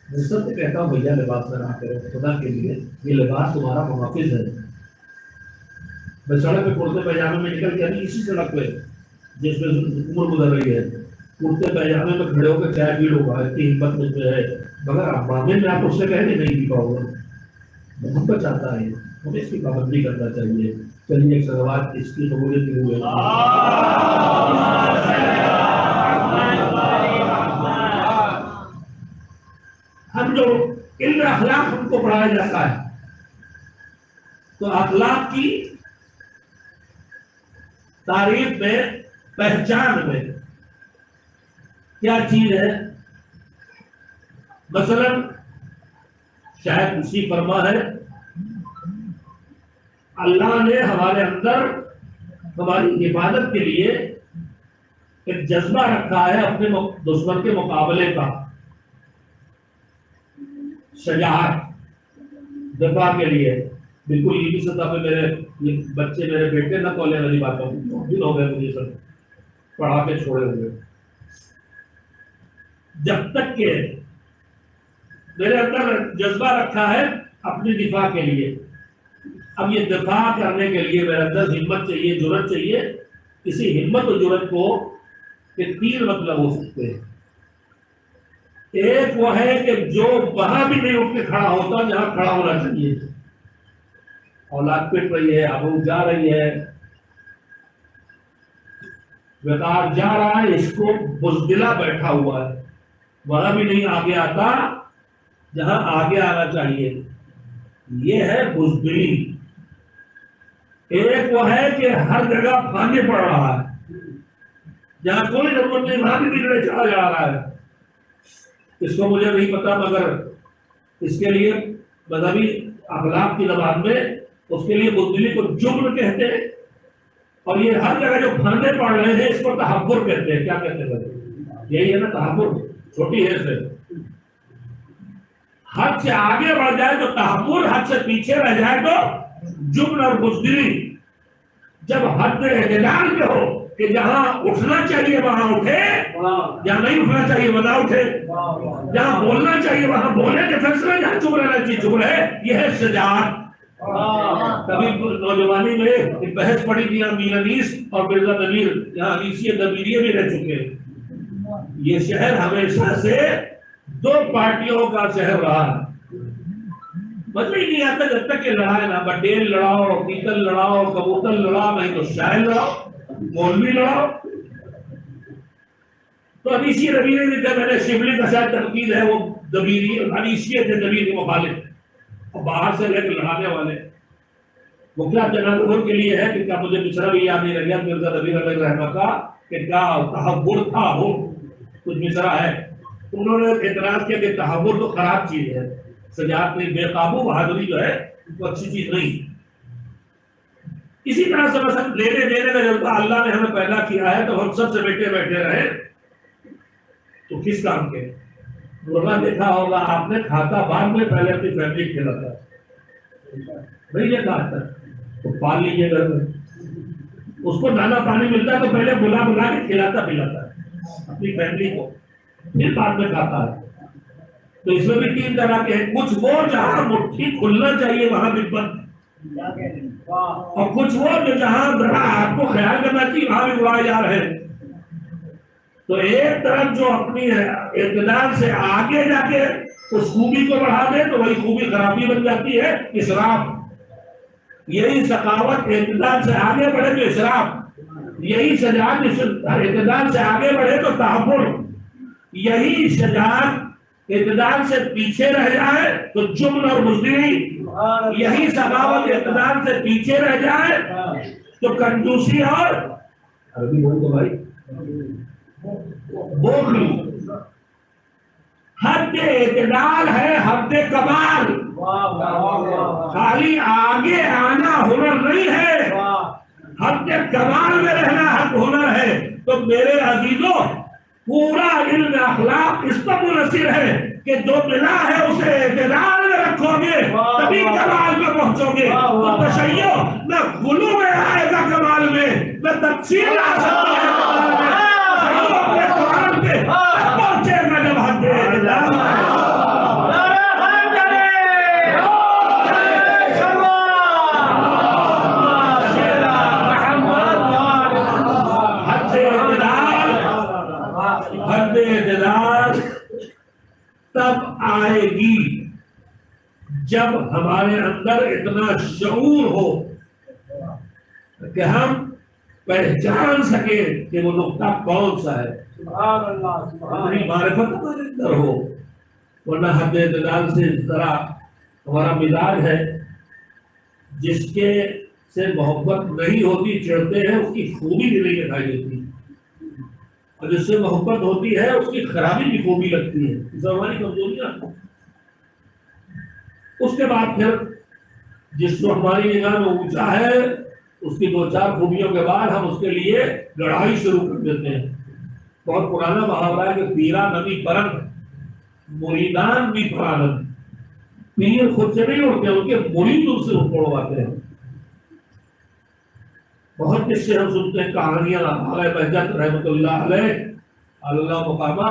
میں سب سے کہتا ہوں بھیا لباس میں نہ کرو خدا کے لیے، یہ لباس تمہارا محافظ ہے. میں سڑک پہ کرتے پائجامے میں نکل کے نہیں، اسی سڑک پہ جس میں عمر گزر رہی ہے، کرتے پائجامے میں کھڑے ہو کے چائے پی لو گا، اتنی ہمت مجھ میں ہے. مگر مامے میں آپ اس سے کہنے نہیں پی پاؤ گا. محبت چاہتا ہے، ہمیں اس کی پابندی کرنا چاہیے. چلیے ایک سلوات اس کی قبولیت کے ہوئے. ہم جو علم اخلاق ہم کو پڑھایا جاتا ہے، تو اخلاق کی تعریف میں، پہچان میں کیا چیز ہے؟ مثلا شاید اسی فرما ہے، اللہ نے ہمارے اندر ہماری حفاظت کے لیے ایک جذبہ رکھا ہے اپنے دشمن کے مقابلے کا، شجاعت، دفاع کے لیے. بالکل یہ سطح پہ میرے بچے، میرے بیٹے نہ کالے والی باتوں دن ہو گئے مجھے سب پڑھا کے چھوڑے ہوئے. جب تک کہ میرے اندر جذبہ رکھا ہے اپنی دفاع کے لیے، اب یہ دفاع کرنے کے لیے میرے اندر ہمت چاہیے، جرأت چاہیے. اسی ہمت و جرأت کو کہ تین مطلب ہو سکتے ہیں. ایک وہ ہے کہ جو وہاں بھی نہیں اٹھ کے کھڑا ہوتا جہاں کھڑا ہونا چاہیے. اولاد پٹ رہی ہے، ابو جا رہی ہے، وقار جا رہا ہے، اس کو بزدلا بیٹھا ہوا ہے، وہاں بھی نہیں آگے آتا جہاں آگے آنا چاہیے. یہ ہے بزدلی. ایک وہ ہے کہ ہر جگہ بھاگے پڑ رہا ہے، جہاں کوئی ضرورت نہیں وہاں بھی بگڑے چلا جا رہا ہے. اس کو مجھے نہیں پتا، مگر اس کے لیے مذہبی اخلاق کی زبان میں اس کے لیے بزدلی کو جبن کہتے ہیں. اور یہ ہر جگہ جو بھاگے پڑ رہے ہیں اس کو تحفر کہتے ہیں. کیا کہتے ہیں؟ یہی ہے نا تحفر، چھوٹی ہے سے حد سے آگے بڑھ جائے تو تحفر، حد سے پیچھے رہ جائے تو جبن اور بزدلی. جب حد اعتدال پہ ہو کہ جہاں اٹھنا چاہیے وہاں اٹھے، جہاں نہیں اٹھنا چاہیے وہاں اٹھے، جہاں بولنا چاہیے وہاں بولے کے فیصلے، جہاں چپ رہنا چاہیے چپ رہے. یہ ہے شجاعت. کبھی نوجوانی میں ایک بحث پڑی تھی میر انیس اور مرزا نویر، یہاں انیسی دبیریے بھی رہ چکے ہیں. یہ شہر ہمیشہ سے دو پارٹیوں کا شہر رہا ہے. مزہ ہی نہیں آتا جب تک کہ لڑائے نہ، بٹیل لڑاؤ، پیتل لڑاؤ، کبوتر لڑاؤ، نہیں تو شاعر لڑاؤ، مولوی لڑاؤ. تو انیسی دبیری نے جب میں نے شبلی کا شاید تنقید ہے، وہ دبیری انیسی تھے، دبیری مخالف اور باہر سے لے کے لڑانے والے. وہ کیا جناب کے لیے ہے کہ کیا مجھے مصرا بھی یاد نہیں لگا مرزا نبیر علیہ الرحمہ کا کہ کیا تحور تھا، وہ کچھ مصرا ہے. انہوں نے اعتراض کیا کہ تحور تو خراب چیز ہے، شجاعت نہیں، بے قابو بہادری جو ہے وہ اچھی چیز نہیں. اسی طرح سے مثلا لینے دینے کا جذبہ اللہ نے ہمیں پیدا کیا ہے تو ہم سب سے بیٹھے بیٹھے رہے تو کس کام کے. مرغا دیکھا ہوگا آپ نے، کھاتا بعد میں، پہلے اپنی فیملی کھلاتا نہیں یہ کہا تھا تو پال لیجیے گھر میں. اس کو دانا پانی ملتا تو پہلے بلا بلا کے کھلاتا پلاتا اپنی فیملی کو، پھر بعد میں کھاتا ہے. تو اس میں بھی تین طرح کے ہیں. کچھ وہ جہاں مٹھی کھلنا چاہیے وہاں بھی بند، اور کچھ وہ جو جہاں ذرا آپ کو خیال کرنا چاہیے وہاں بھی اڑائے جا رہے ہیں. تو ایک طرف جو اپنی اعتدال سے آگے جا کے اس خوبی کو بڑھا دے تو وہی خوبی خرابی بن جاتی ہے، اسراف. یہی سخاوت اعتدال سے آگے بڑھے تو اسراف، یہی شجاعت اعتدال سے آگے بڑھے تو تحفر، یہی شجاعت اعتدال سے پیچھے رہ جائے تو جبن اور بزدلی، یہی سخاوت اعتدال سے پیچھے رہ جائے تو کنجوسی اور عربی بول تو بھائی بخل. حد اعتدال ہے حد کمال. خالی آگے آنا ہنر نہیں ہے، حد کمال میں رہنا حد ہنر ہے. تو میرے عزیزوں پورا علم اخلاق اس پر منحصر ہے کہ جو ملا ہے اسے اعتدال میں رکھو گے تبھی کمال میں پہنچو گے. تو تشیع نہ غلو میں آئے گا کمال میں، نہ تفصیل آ سکتا ہے کمال میں. تشیع اپنے قرآن پہ تب پہنچے گا جب حد اعتدال. حد اعتدال تب آئے گی جب ہمارے اندر اتنا شعور ہو کہ ہم پہچان سکیں کہ وہ نقطہ کون سا ہے. سبحان اللہ، سبحان اپنی معرفت ہمارے اندر ہو. ورنہ حد اعتدال سے اس طرح ہمارا مزاج ہے، جس کے سے محبت نہیں ہوتی چڑھتے ہیں اس کی خوبی بھی نہیں دکھائی دیتی، اور جس سے محبت ہوتی ہے اس کی خرابی بھی خوبی لگتی ہے. ہماری کمزوریاں. اس کے بعد پھر جس کو ہماری نگاہ میں اونچا ہے اس کی دو چار خوبیوں کے بعد ہم اس کے لیے لڑائی شروع کر دیتے ہیں. بہت پرانا محاورہ ہے کہ پیرا نبی پرند مریدان بھی پرانند. پیر خود سے نہیں اڑتے، ان کے مرید ان سے اڑواتے ہیں. بہت قصے ہم سنتے ہیں، کہانیاں. آغا بہجت رحمۃ اللہ علیہ اللہ مقامہ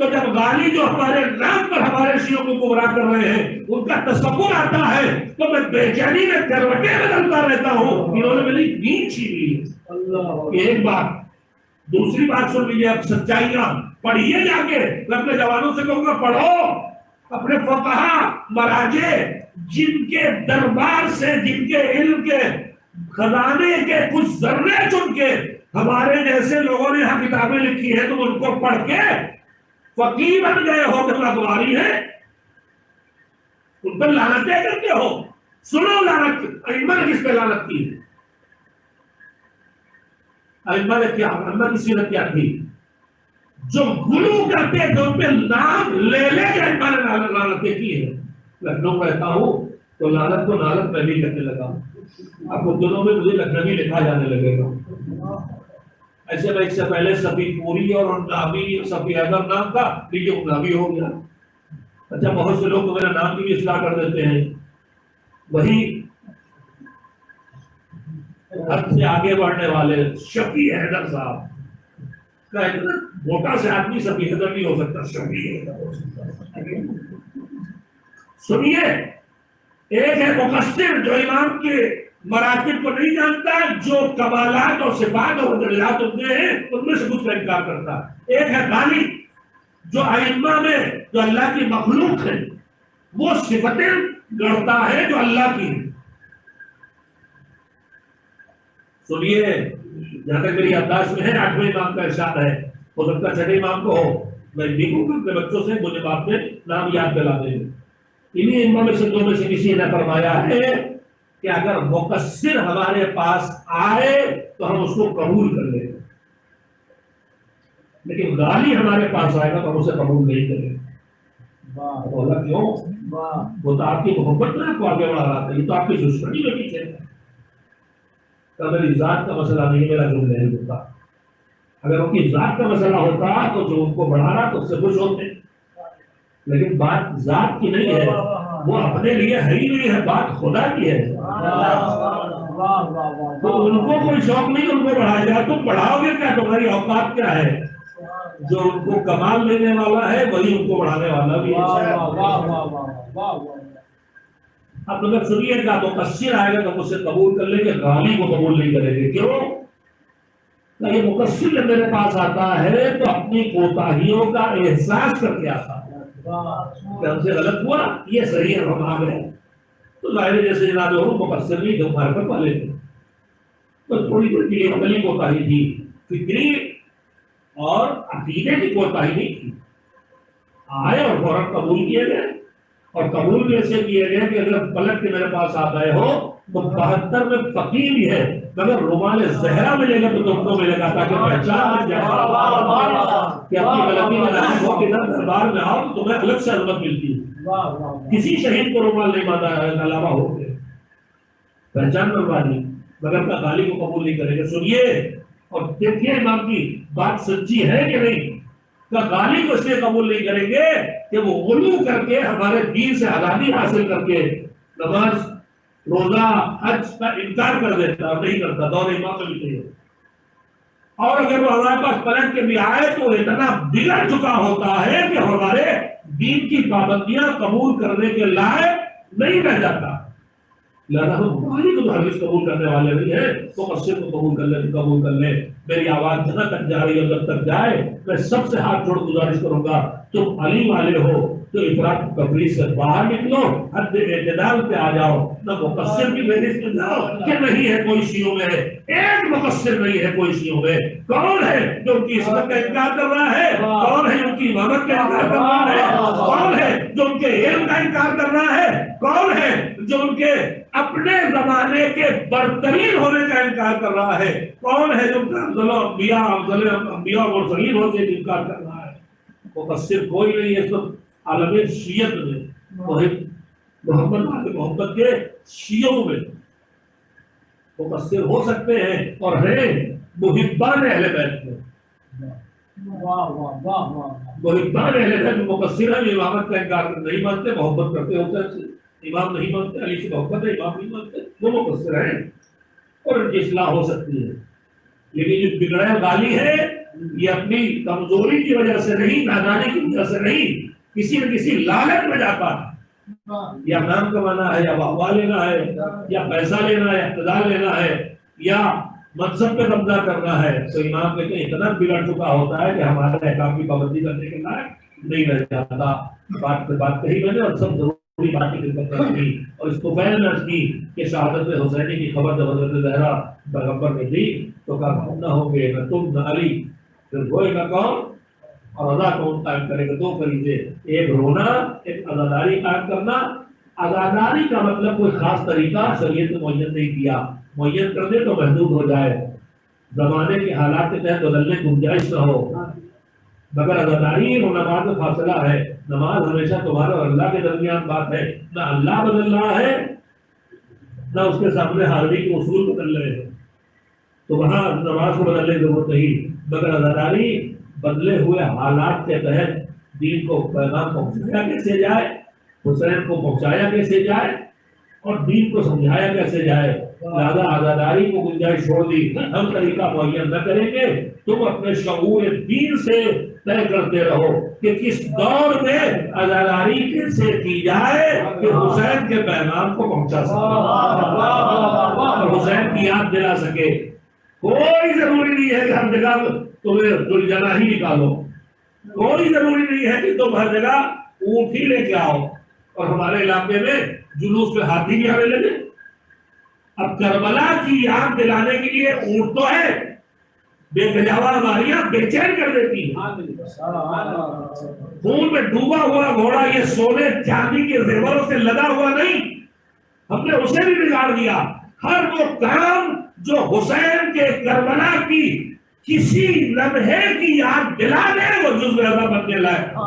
تو جب غالی جو ہمارے نام پر ہمارے شیعوں کو گمراہ کر رہے ہیں ان کا تصور آتا ہے تو میں بے چینی میں کروٹیں بدلتا رہتا ہوں، انہوں نے میری دین چھین لی ہے۔ اللہ یہ ایک بات۔ دوسری بات سن لیجیے، اب سچائیاں پڑھیے، جا کے میں اپنے جوانوں سے کہوں گا پڑھو اپنے فقہا مراجع جن کے دربار سے، جن کے علم کے خزانے کے کچھ ذرے چن کے ہمارے جیسے لوگوں نے یہاں کتابیں لکھی ہیں، تم ان کو پڑھ کے فقیر بن گئے ہو کہ لغواری ہے، ان پر لعنتیں کرتے ہو۔ سنو لعنت ائمہ نے کس پہ لعنت کی ہے؟ ائمہ نے کیا، ائمہ کی سیرت کیا تھی؟ جو غلو کرتے تھے ان پہ نام لے لے کے ائمہ نے لعنتیں کی ہے۔ لکھنؤ رہتا ہوں تو لعنت کو نالت میں بھی کرنے لگا، اب کچھ دنوں میں مجھے لکھنوی لکھا جانے لگے گا۔ ایسے میں اس سے پہلے صفی پوری اور نامی صفی حیدر نام تھا، لیکن وہ نامی ہو گیا۔ اچھا بہت سے لوگ تو میرا نام بھی اصلاح کر دیتے ہیں، وہی حد سے آگے بڑھنے والے شفیع حیدر صاحب کا اتنا موٹا سے آدمی صفی حیدر نہیں ہو سکتا، شفیع حیدر ہو سکتا۔ سنیے، ایک ہے مقصر جو امام کے مراتب کو نہیں جانتا، جو کمالات اور صفات اور درجات ہوتے ہیں ان میں سے کچھ کا انکار کرتا۔ ایک ہے غالی جو ائمہ میں جو اللہ کی مخلوق ہے وہ صفتیں گڑھتا ہے جو اللہ کی ہے۔ سنیے، جہاں تک میری یادداشت میں ہے 8ویں امام کا ارشاد ہے، ہو سکتا ہے 6 امام کو ہو، میں دیکھوں گا اپنے بچوں سے مجھے بعد میں نام یاد دلا دیں گے۔ انہیں امام میں سے دو میں سے کسی نے فرمایا ہے کہ اگر مقصر ہمارے پاس آئے تو ہم اس کو قبول کر لیں گے، لیکن غالی ہمارے پاس آئے گا تو ہم اسے قبول نہیں کریں گے۔ بولا کیوں؟ وہ تو آپ کی محبت میں آپ کو آگے بڑھا رہا تھا، یہ تو آپ کی دشمنی میں پیچھے ہے۔ میری ذات کا مسئلہ نہیں، میرا جو نہیں ہوتا، اگر ان کی ذات کا مسئلہ ہوتا تو جو ان کو بڑھا رہا تو اس سے خوش ہوتے، لیکن بات ذات کی نہیں ہے، وہ اپنے لیے ہے ہی نہیں ہے، بات خدا کی ہے۔ تو ان کو کوئی شوق نہیں ان کو بڑھائے گا، تم بڑھاؤ گے کیا؟ تمہاری اوقات کیا ہے؟ جو ان کو کمال دینے والا ہے وہی ان کو بڑھانے والا بھی ہے۔ اب اگر سنیے گا تو مقصر آئے گا تو اسے قبول کر لیں گے، غالی کو قبول نہیں کریں گے۔ کیوں؟ کہ یہ مقصر جب میرے پاس آتا ہے تو اپنی کوتاہیوں کا احساس کر کے آتا ہے کہ ہم سے غلط ہوا، یہ صحیح ہے، ہم آ گئے تو ظاہر جیسے جناب ہو مقصر نہیں جو مار کر پالے تھے، تو تھوڑی تھوڑی عملی کوتاہی تھی، فکری اور عقیدے کی کوتاہی نہیں تھی، آئے اور فوراً قبول کیے گئے، اور قبول ایسے کیے گئے کہ اگر پلٹ کے میرے پاس آ گئے ہو تو 72 میں فقیر بھی ہے، مگر رومال زہرا ملے گا تو تم کو ملے گا تاکہ پہچان جائے کہ اپنی غلطی میں نہ ہو کہ دربار میں آؤ تو تمہیں الگ سے عظمت ملتی ہے۔ کسی شہید کو رومال نہیں باندھا ہے علاوہ ہو کے پہچان بنوانی، مگر کا غالی کو قبول نہیں کرے گا۔ سنیے اور دیکھیے امام کی بات سچی ہے کہ نہیں، کا غالی کو اس لیے قبول نہیں کریں گے کہ وہ غلو کر کے ہمارے دین سے آزادی حاصل کر کے نماز روزہ حج کا انکار کر دیتا اور نہیں کرتا، دور امام میں بھی نہیں ہوتا، اور اگر وہ ہمارے پاس پلٹ کے بھی آئے تو اتنا بگڑ چکا ہوتا ہے کہ ہمارے دین کی پابندیاں قبول کرنے کے لائق نہیں رہ جاتا۔ لہذا ہم غالی کو ہرگز قبول کرنے والے نہیں ہیں، تو مقصد کو قبول کر لیں۔ میری آواز جہاں تک جا رہی ہے جب تک جائے میں سب سے ہاتھ جوڑ گزارش کروں گا، تم علی والے ہو تو افراط تفریح سے باہر نکلو، حد اعتدال پہ آ جاؤ، نہ مقصر کی فہرست میں جاؤ کہ نہیں ہے کوئی شیعوں میں، ایک مقصر نہیں ہے کوئی شیعوں میں۔ کون ہے جو ان کی عصمت کا انکار کر رہا ہے؟ کون ہے جو ان کی امامت کا انکار کر رہا ہے؟ کون ہے جو ان کے علم کا انکار کر رہا ہے؟ کون ہے جو ان کے اپنے زمانے کے برترین ہونے کا انکار کر رہا ہے؟ کون ہے جو افضل انبیاء اور مرسلین ہونے سے انکار کر رہا ہے؟ مقصر کوئی نہیں ہے۔ سب عالم شیعت میں محمد کے شیعوں میں مقصر ہو سکتے ہیں اور ہیں محبان اہل بیت میں، محبان اہل بیت میں مقصر ہیں، امامت کا انکار نہیں مانتے، محبت کرتے ہوتے ہیں، امام نہیں مانتے، علی سے محبت ہے امام نہیں مانتے، وہ مقصر ہیں اور ان کی اصلاح ہو سکتی ہے۔ لیکن جو بگڑے غالی ہے یہ اپنی کمزوری کی وجہ سے نہیں، نادانی کی وجہ سے نہیں، کسی نہ کسی لالچ میں جاتا ہے، یا نام کمانا ہے، یا واہ لینا ہے، یا پیسہ لینا ہے، اقتدار لینا ہے، یا منصب پہ قبضہ کرنا ہے، تو امام کہتے ہیں اتنا بگڑ چکا ہوتا ہے کہ ہمارے احکام کی پابندی کرنے کے لائق نہیں رہ جاتا۔ بات کہی میں نے، اور سب ضروری بات کی خدمت کی، اور اس کو فیل نہ کی کہ شہادت حسینی کی خبر جب حضرت زہرا پیغمبر نے دی تو کہا ہم نہ ہوں گے، نہ تم نہ علی، پھر روئے گا کون اور ادا کون قائم کرے گا؟ دو فریضے، ایک رونا، ایک عزاداری قائم کرنا۔ عزاداری کا مطلب کوئی خاص طریقہ شریعت نے معین نہیں کیا، معین کر دے تو محدود ہو جائے، زمانے کے حالات کے تحت بدلنے کی گنجائش نہ ہو، مگر عزاداری اور نماز میں فاصلہ ہے۔ نماز ہمیشہ تمہارے اور اللہ کے درمیان بات ہے، نہ اللہ بدل رہا ہے نہ اس کے سامنے حاضری کے اصول بدل رہے ہیں، تو وہاں نماز کو بدلنے کی ضرورت نہیں، مگر عزاداری بدلے ہوئے حالات کے تحت دین کو پیغام پہنچایا کیسے جائے، حسین کو پہنچایا کیسے جائے، اور دین کو سمجھایا کیسے جائے۔ لہذا عزاداری کو گنجائش چھوڑ دی، ہم طریقہ معین نہ کریں گے، تم اپنے شعور دین سے طے کرتے رہو کہ کس دور میں عزاداری کیسے کی جائے کہ حسین کے پیغام کو پہنچا سکے اور حسین کی یاد دلا سکے۔ کوئی ضروری نہیں ہے کہ ہر جگہ تمہیں ذوالجلال ہی نکالو، کوئی ضروری نہیں ہے کہ تم ہر جگہ اونٹ ہی لے کے آؤ، اور ہمارے علاقے میں جلوس پہ ہاتھی بھی آنے لگے۔ اب کربلا کی یاد دلانے کے لیے اونٹ تو ہے، بے گجاوا ہماریاں بے چین کر دیتی ہیں، خون میں ڈوبا ہوا گھوڑا یہ سونے چاندی کے زیوروں سے لدا ہوا نہیں، ہم نے اسے بھی بگاڑ دیا۔ ہر وہ کام جو حسین کے کربلا کی کسی لمحے کی یاد دلا دے وہ جزو اعضا بننے لائق۔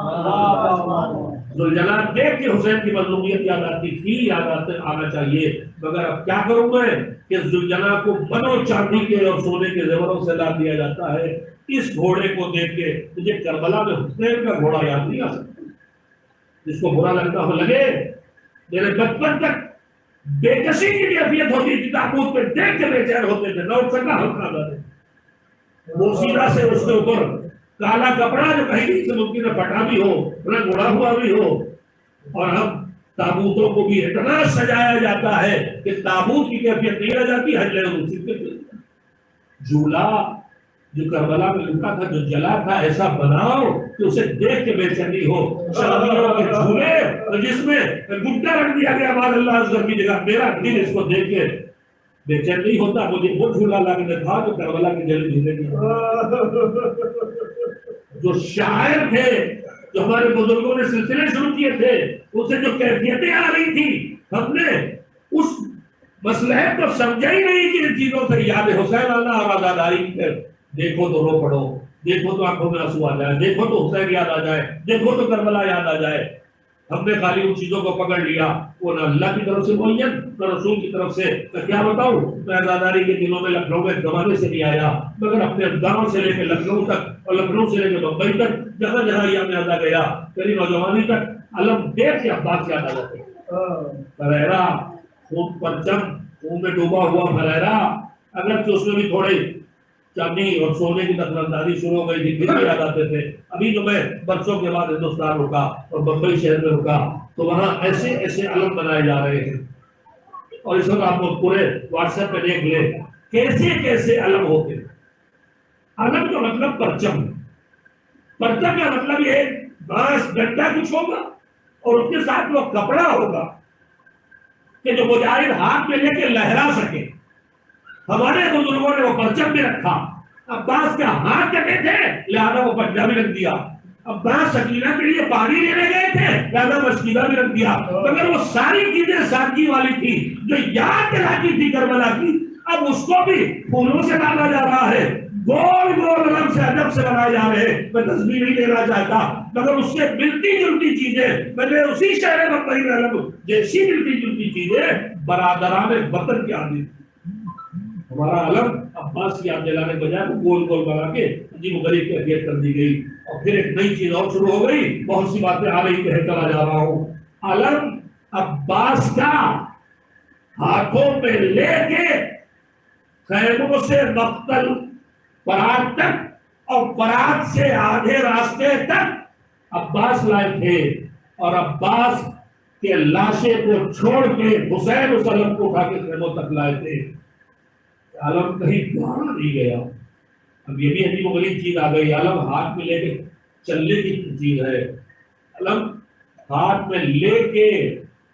ذوالجلال دیکھ کے حسین کی مظلومیت یاد آتی تھی، یاد آنا چاہیے، مگر اب کیا کروں میں کہ ذوالجلال کو بنو چاندی کے اور سونے کے زیوروں سے لا دیا جاتا ہے۔ اس گھوڑے کو دیکھ کے مجھے کربلا میں حسین کا گھوڑا یاد نہیں آ سکتا۔ جس کو برا لگتا ہو لگے، میرے بچپن تک بے کسی کی کیفیت ہوتی تھی، تابوت پہ دیکھ کے بے چین ہوتے تھے، نہ اٹھ سکا ہلکا تھا، وہ سیدھا سے اس کے اوپر کالا کپڑا جو کہیں سے ممکن ہے پھٹا بھی ہو، رنگ اڑا ہوا بھی ہو، اور اب تابوتوں کو بھی اتنا سجایا جاتا ہے کہ تابوت کی کیفیت نہیں رہ جاتی، حج جھولا جو کربلا میں لکھا تھا، جو جلا تھا، ایسا بناؤ کہ اسے دیکھ کے بے چینی ہو۔ شادیوں کے جھولے جس میں گڈا رکھ دیا گیا بعد اللہ عزوجل کی جگہ، میرا دل اس کو دیکھ کے بے چین نہیں ہوتا۔ مجھے وہ جھولا لا کے دکھا جو کربلا کی جل جھولے کی، جو شاعر تھے، جو ہمارے بزرگوں نے سلسلے شروع کیے تھے، ان سے جو کیفیتیں آ رہی تھی، ہم نے اس مصلحت کو سمجھا ہی نہیں کہ ان چیزوں سے یاد حسین آنا اور عزاداری پر دیکھو تو رو پڑو، دیکھو تو آنکھوں میں آنسو آ جائے، دیکھو تو حسین یاد آ جائے، دیکھو تو کربلا یاد آ جائے۔ ہم نے خالی ان چیزوں کو پکڑ لیا، وہ نہ اللہ کی طرف سے معین نہ رسول کی طرف سے۔ کیا بتاؤں میں عزاداری کے دنوں میں لکھنؤ میں زمانے سے نہیں آیا، مگر اپنے گاؤں سے لے کے لکھنؤ تک اور لکھنؤ سے لے کے بمبئی تک جہاں جہاں یہ میں آتا گیا، میری نوجوانی تک علم دیکھ کے عباس یاد آ جاتے، پریرا خون پرچم خون میں ڈوبا ہوا پریرا، اگرچہ اس میں بھی تھوڑے چاندی اور سونے کی نقل اندازی شروع ہو گئی تھی، پھر بھی یاد آتے تھے۔ ابھی جو میں برسوں کے بعد ہندوستان رکا اور بمبئی شہر میں رکا تو وہاں ایسے ایسے علم بنائے جا رہے ہیں، اور اس وقت آپ لوگ پورے واٹس ایپ پہ دیکھ لیں کیسے کیسے علم ہوتے ہیں۔ علم کا مطلب پرچم، پرچم کا مطلب یہ بانس ڈنڈا کچھ ہوگا اور اس کے ساتھ وہ کپڑا ہوگا کہ جو مجاہد ہاتھ میں لے کے لہرا سکے۔ ہمارے بزرگوں نے وہ پرچم بھی رکھا۔ عباس کا ہاتھ کٹے تھے لہذا وہ پنجابی رکھ دیا، عباس سکینہ کے لیے پانی لینے گئے تھے لہذا مشکیدہ بھی رکھ دیا، مگر وہ ساری چیزیں سادگی والی تھی جو یاد دلاتی تھی کربلا کی، اب اس کو بھی پھولوں سے ڈالا جا رہا ہے، گول گول علم سے عجب سے بنائے جا رہے ہیں۔ میں تصویر نہیں لینا چاہتا مگر اس سے ملتی جلتی چیزیں، میں نے اسی شہر بمبئی میں علم جیسی ملتی جلتی چیزیں برادران وطن کی آدمی۔ ہمارا علم عباس کی یاد دلانے کے بجائے گول گول بنا کے عجیب و غریب کیفیت کر دی گئی، اور پھر ایک نئی چیز اور شروع ہو گئی، بہت سی باتیں آ رہی کہہ چلا جا رہا ہوں۔ علم عباس کا ہاتھوں میں لے کے خیموں سے مقتل پرات تک اور فرات سے آدھے راستے تک عباس لائے تھے، اور عباس کے لاشے کو چھوڑ کے حسین اس علم کو اٹھا کے خیموں تک لائے تھے۔ علم کہیں دوڑا نہیں گیا۔ اب یہ بھی عجیب و غریب چیز آ گئی، علم ہاتھ میں لے کے چلنے کی چیز ہے۔ علم ہاتھ میں لے کے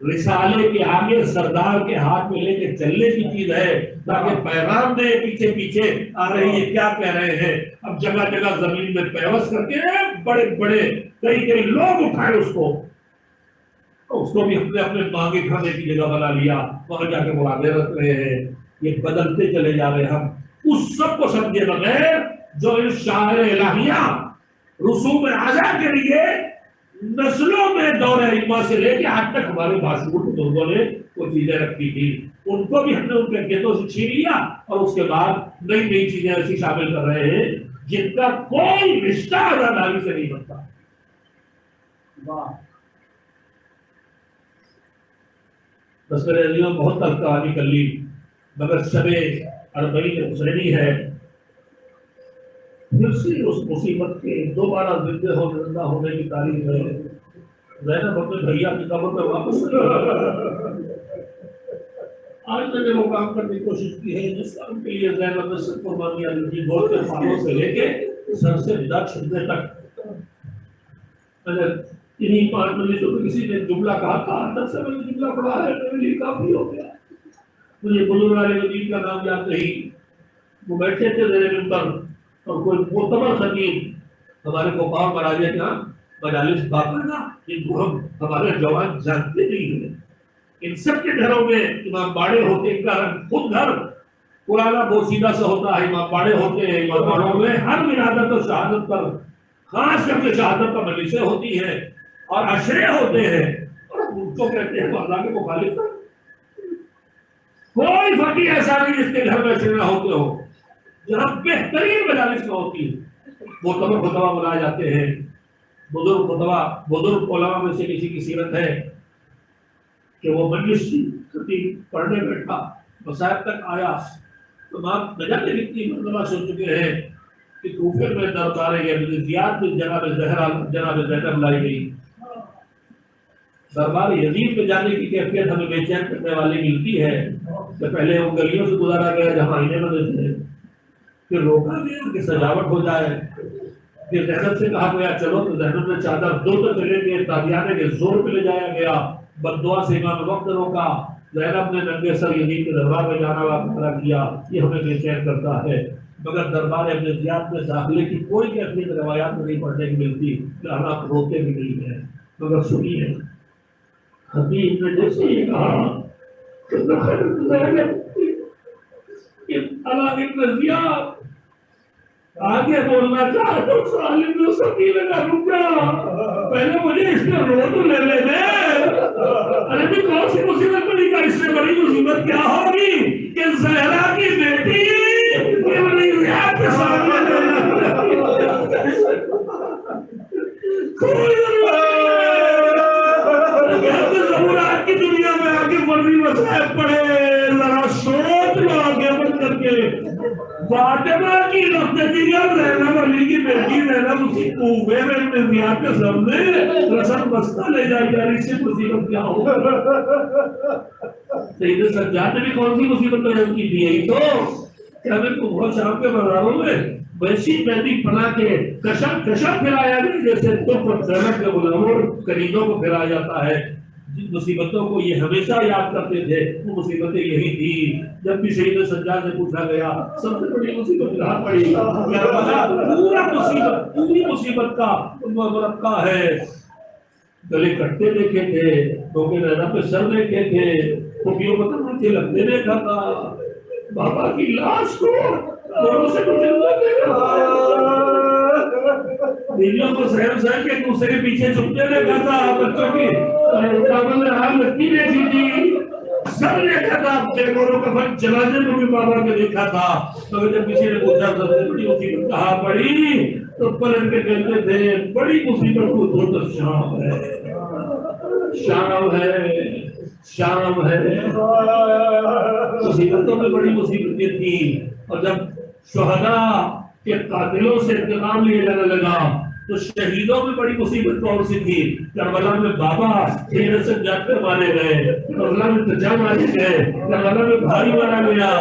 رسالے کے آگے سردار کے ہاتھ میں لے کے چلنے کی چیز ہے، تاکہ پیغام دے پیچھے پیچھے آ رہے ہیں کیا کہہ رہے ہیں۔ اب جگہ جگہ زمین میں پیوست کر کے بڑے بڑے کئی لوگ اٹھائے اس کو بھی اپنے اپنے مانگے کھانے کی جگہ بنا لیا، وہاں جا کے مرادیں رکھ رہے ہیں۔ یہ بدلتے چلے جا رہے ہیں۔ ہم اس سب کو سمجھے بغیر جو ان شاعر الہیہ رسوم اعضا کے لیے نسلوں میں دور ائمہ سے لے کے آج تک ہمارے باشعور بزرگوں نے وہ چیزیں رکھی تھی، ان کو بھی ہم نے ان کے کھیتوں سے چھین لیا، اور اس کے بعد نئی نئی چیزیں ایسی شامل کر رہے ہیں جن کا کوئی رشتہ آزاداری سے نہیں بنتا۔ تذکرہ علیہ میں بہت تلخ کہانی کر لی، مگر شب اربعین حسینی ہے، پھر سے اس مصیبت کے دوبارہ زندہ ہونے کی تاریخ ہے۔ زینب اپنے بھیا کی قبر پہ واپس آج میں نے وہ کام کرنے کی کوشش کی ہے جس کام کے لیے زینب نے سر قربانیاں دی، گول کے پھالوں سے لے کے سر سے ندا چھڑنے تک۔ انہیں 5 مجلسوں میں کسی نے جملہ کہا تھا، تب سے میں نے جملہ پڑھا ہے، میرے لیے کافی ہو گیا۔ مجھے بزرگ عالم دین کا نام یاد نہیں، وہ بیٹھے تھے زیر منبر، اور کوئی معتبر خطیب ہمارے فقہاء مراجع کا مجالس باقاعدہ، جن کو ہمارے جوان جانتے نہیں ہیں، ان سب کے گھروں میں امام باڑے ہوتے، ان کا خود گھر پرانا بوسیدہ سے ہوتا ہے، امام باڑے ہوتے ہیں، امام باڑوں میں ہر ولادت اور شہادت پر خاص کر کے شہادت پر مجلسیں ہوتی ہیں اور عشرے ہوتے ہیں، اور ان کو کہتے ہیں وہ اللہ کے مخالف۔ کوئی فقیر ایسا نہیں جس کے گھر میں عشرے نہ ہوتے ہو، جہاں بہترین مجالس میں ہوتی ہے، معتبر خطبہ بنائے جاتے ہیں، بزرگ خطبہ، بزرگ علماء میں سے کسی کی سیرت ہے کہ وہ مجلس کی خطیب پڑھنے بیٹھا، مسائل تک آیا، تمام نجات کتنی مرتبہ سن چکے ہیں کہ کوفے میں دربار ابن زیاد میں جناب زینب لائی گئی۔ دربار یزید میں جانے کی کیفیت ہمیں بے چین کرنے والی ملتی ہے کہ پہلے وہ گلیوں سے گزارا گیا جہاں آئینے بنے تھے، پھر روکا گیا کہ سجاوٹ ہو جائے، پھر زینب سے کہا گیا چلو، تو زینب نے چادر دو تو چلے گئے، تابعیانے کے زور پہ لے جایا گیا، بددعا سے امام وقت روکا، زینب نے ننگے سر یزید کے دربار میں جانا واقعہ کیا۔ یہ ہمیں بے چین کرتا ہے، مگر دربار ابن زیاد میں داخلے کی کوئی کیفیت روایات میں نہیں پڑھنے کی ملتی، حالات روتے بھی نہیں ہیں۔ مگر سنیے، خطیب نے جیسے ہی کہا آگے بولنا چاہا تو سالم نے سبھی لگا رکا، پہلے مجھے اس میں رو تو لے دے۔ ارے بھی کون سی مصیبت پڑی گا، اس سے بڑی مصیبت کیا ہوگی کہ زہرا کی بیٹی ابن زیاد کے سامنے کوئی ضرورات کی دنیا میں آگے فرضی مسائل پڑے، ذرا سوچ لو آگے بڑھ کر کے۔ فاطمہ کی رفتگیاں زینب علی کی بیٹی زینب اسی کوفے میں ابن زیاد کے سامنے رسم بستہ لے جائی جا رہی، سے مصیبت کیا ہو؟ سید سجاد نے بھی کون سی مصیبت بیان کی تھی؟ یہی تو کہ ہمیں بہت شام کے بازاروں میں ویسی مہندی بنا کے کشم پھرایا نہیں، جیسے تو زینب کے غلاموں قریدوں کو پھرایا جاتا ہے۔ جن مصیبتوں کو یہ ہمیشہ یاد کرتے تھے وہ مصیبتیں یہی تھی۔ جب بھی سید سجاد سے پوچھا گیا سب سے بڑی مصیبت کہاں پڑی، پوری مصیبت کا مرقع ہے۔ گلے کٹتے دیکھے تھے، ٹوکے زینب پہ سر دیکھے تھے، کھوپیوں کو تماچے لگتے دیکھا تھا، بابا کی لاش کو دونوں سے بیویوں کو سہم کے دوسرے کے پیچھے چھپتے دیکھا تھا، بچوں کی کامل حال لگتی دیکھی تھی، سب دیکھا تھا، گوروں کا فرق جنازے میں بھی بابا کے دیکھا تھا۔ مگر جب کسی نے پوچھا سب سے بڑی مصیبت کہاں پڑی تو پلٹ کے کہتے تھے بڑی مصیبت کو تو شام ہے، شام ہے، شام ہے۔ مصیبتوں میں بڑی مصیبتیں تھی، اور جب شہداء کہ قاتلوں سے انتقام لیا جانے لگا، تو شہیدوں میں بڑی مصیبت کون سی تھی؟ کربلا میں بابا تیر سے جاتے مارے گئے، کربلا میں چچا مارے گئے، کربلا میں بھائی مارا گیا،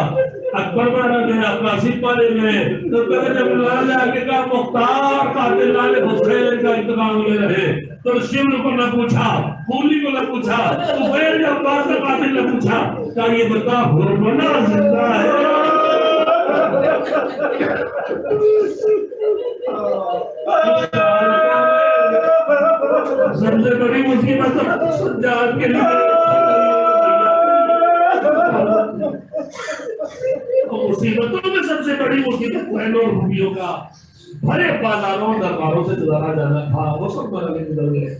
اکبر مارا گیا، قاسم مارے گئے۔ تو جب اللہ نے آگے کہا مختار قاتل لال حسین کا انتقام لے رہے، تو شمر کو نہ پوچھا، خولی کو نہ پوچھا، عبید عباس کا قاتل نہ پوچھا، کہا یہ بتا حرمنا زندہ ہے؟ سب سے بڑی مصیبت سجاد کے لیے مصیبتوں میں سب سے بڑی مصیبت بہنوں اور بھائیوں کا بھرے بازاروں درباروں سے گزارا جانا تھا، وہ سب مرنے گزر گئے۔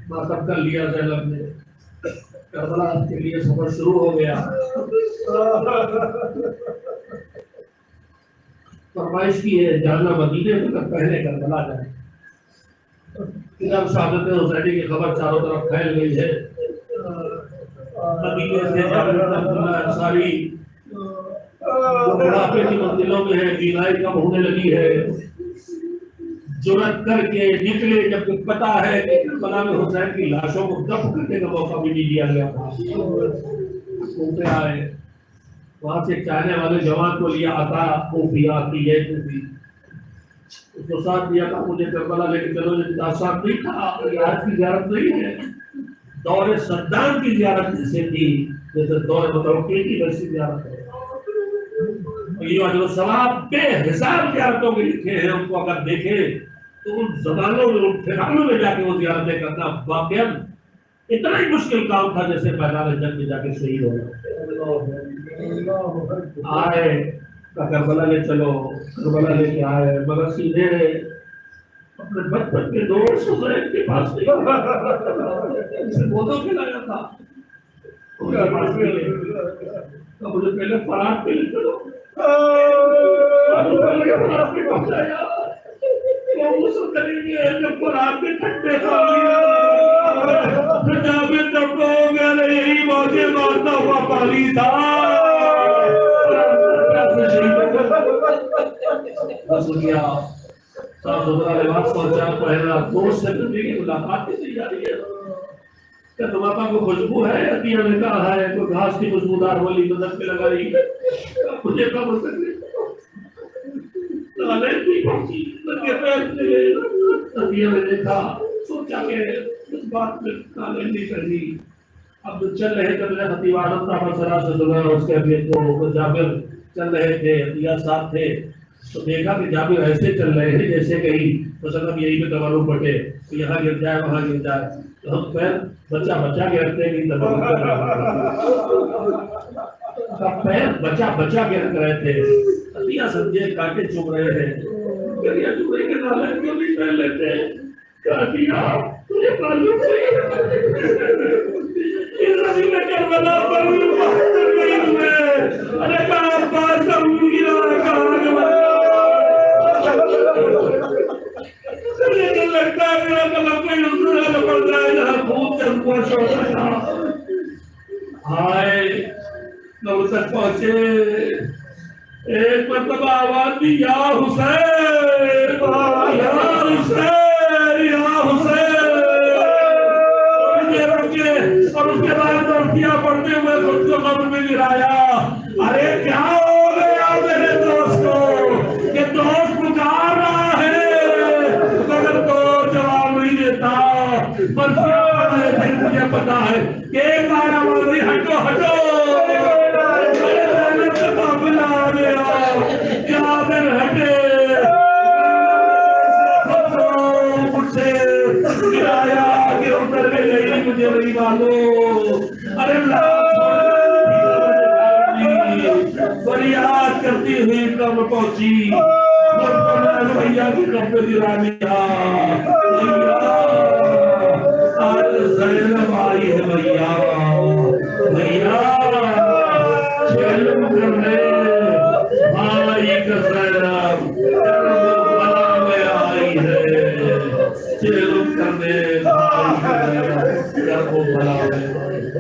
ماتم کر لیا زینب نے، کربلا کے لیے سفر شروع ہو گیا۔ فرمائش کی ہے جانا مدینے میں تک پہلے کربلا جائے۔ ادھر شہادت حسینی کی خبر چاروں طرف پھیل گئی ہے۔ مدینے سے جابر بن عبداللہ انصاری جو بڑھاپے کی منزلوں میں ہے، بینائی کم ہونے لگی ہے، جرأت کر کے نکلے جب پتا ہے کہ کربلا میں حسین کی لاشوں کو دفن کرنے کا موقع بھی نہیں دیا گیا تھا۔ کوفے آئے، وہاں سے چاہنے والے جوان کو لیا آتا کوفیہ کی یہ کوفی، اس کو ساتھ دیا تھا مجھے کربلا لے کے چلو، یہ ساتھ نہیں تھا، یہ آج کی زیارت نہیں ہے، دور صدام کی زیارت جیسے تھی، جیسے دور متوقع کی ویسی زیارت ہے۔ یہ اجر و ثواب بے حساب زیارتوں کے لکھے ہیں، ان کو اگر دیکھے تو ان زبانوں میں ان ٹھکانوں میں جا کے وہ زیارتیں کرنا واقعا اتنا ہی مشکل کام تھا جیسے میدان جنگ میں جا کے شہید ہونا۔ آئے کربلا لے چلو، کربلا لے کے آئے، مگر سیدھے اپنے بچپن کے دوست حسین کے پاس بودوں کے لایا تھا، ان کے پاس تو مجھے پہلے فرات پہ لے چلو، فرات پہ پہنچایا، وہ غسل کریں گے جب فرات پہ ٹھنڈے پانی جابر تب کو ہو گیا یہی موجے مارتا ہوا پانی تھا۔ غسل کیا، صاف ستھرا لباس پہنچا، پہنا، دوست سے کرنے کی ملاقات کی تیاری ہے۔ کیا تمہارا کو خوشبو ہے؟ عطیہ نے کہا ہے، کوئی گھاس کی خوشبودار والی مدد پہ لگائی، مجھے کب ہو سکے عطیہ نے دیکھا، سوچا کہ اس بات میں تعلیم نہیں کرنی۔ اب چل رہے تھے میرے خطیب اعظم صاحب سرا سے سنا اس کے ابھی تو جابر چل رہے تھے، عطیہ ساتھ تھے، تو دیکھا کہ جابر ایسے چل رہے ہیں جیسے کہیں مثلا یہی پہ تورم پٹے، یہاں گر جائے وہاں گر جائے، تو ہم پیر بچا کے رکھتے ہیں کہ تورم پیر بچا کے رکھ رہے تھے۔ عطیہ سمجھے کاٹے چوم رہے ہیں، گریا چومے کے نالے کیوں نہیں پہن لیتے؟ عطیہ تجھے معلوم نہیں میں کربلا پر بہتر گئی ہوں، ارے کہاں پاس ہوں گیا کہاں مجھے تو لگتا ہے میرا قلم کوئی دوسرا نہ پڑ جائے جہاں خون سے پوش ہو گیا۔ آئے نو تک پہنچے، ایک مرتبہ آواز دی یا حسین یا حسین یا حسین، اور اس کے بعد درسیاں پڑھتے ہوئے خود کو قبر میں گرایا۔ ارے کیا ہو گیا میرے دوست کو کہ دوست پکار رہا ہے مگر دوست جواب نہیں دیتا؟ پھر مجھے پتا ہے کہ ایک بار آواز ہٹو ہٹو بلا گیا، جابر ہٹے، گرایا کہ اتر کے گئی مجھے نہیں معلوم۔ ارے فریاد کرتی ہوئی کب پہنچی، بھیا کی کب گرانی آج زینب آئی ہے بھیا، بھیا علم کرنے بھائی کا زینب بلا میں آئی ہے، علم کرنے بھائی کا زینب بلا میں آئی ہے۔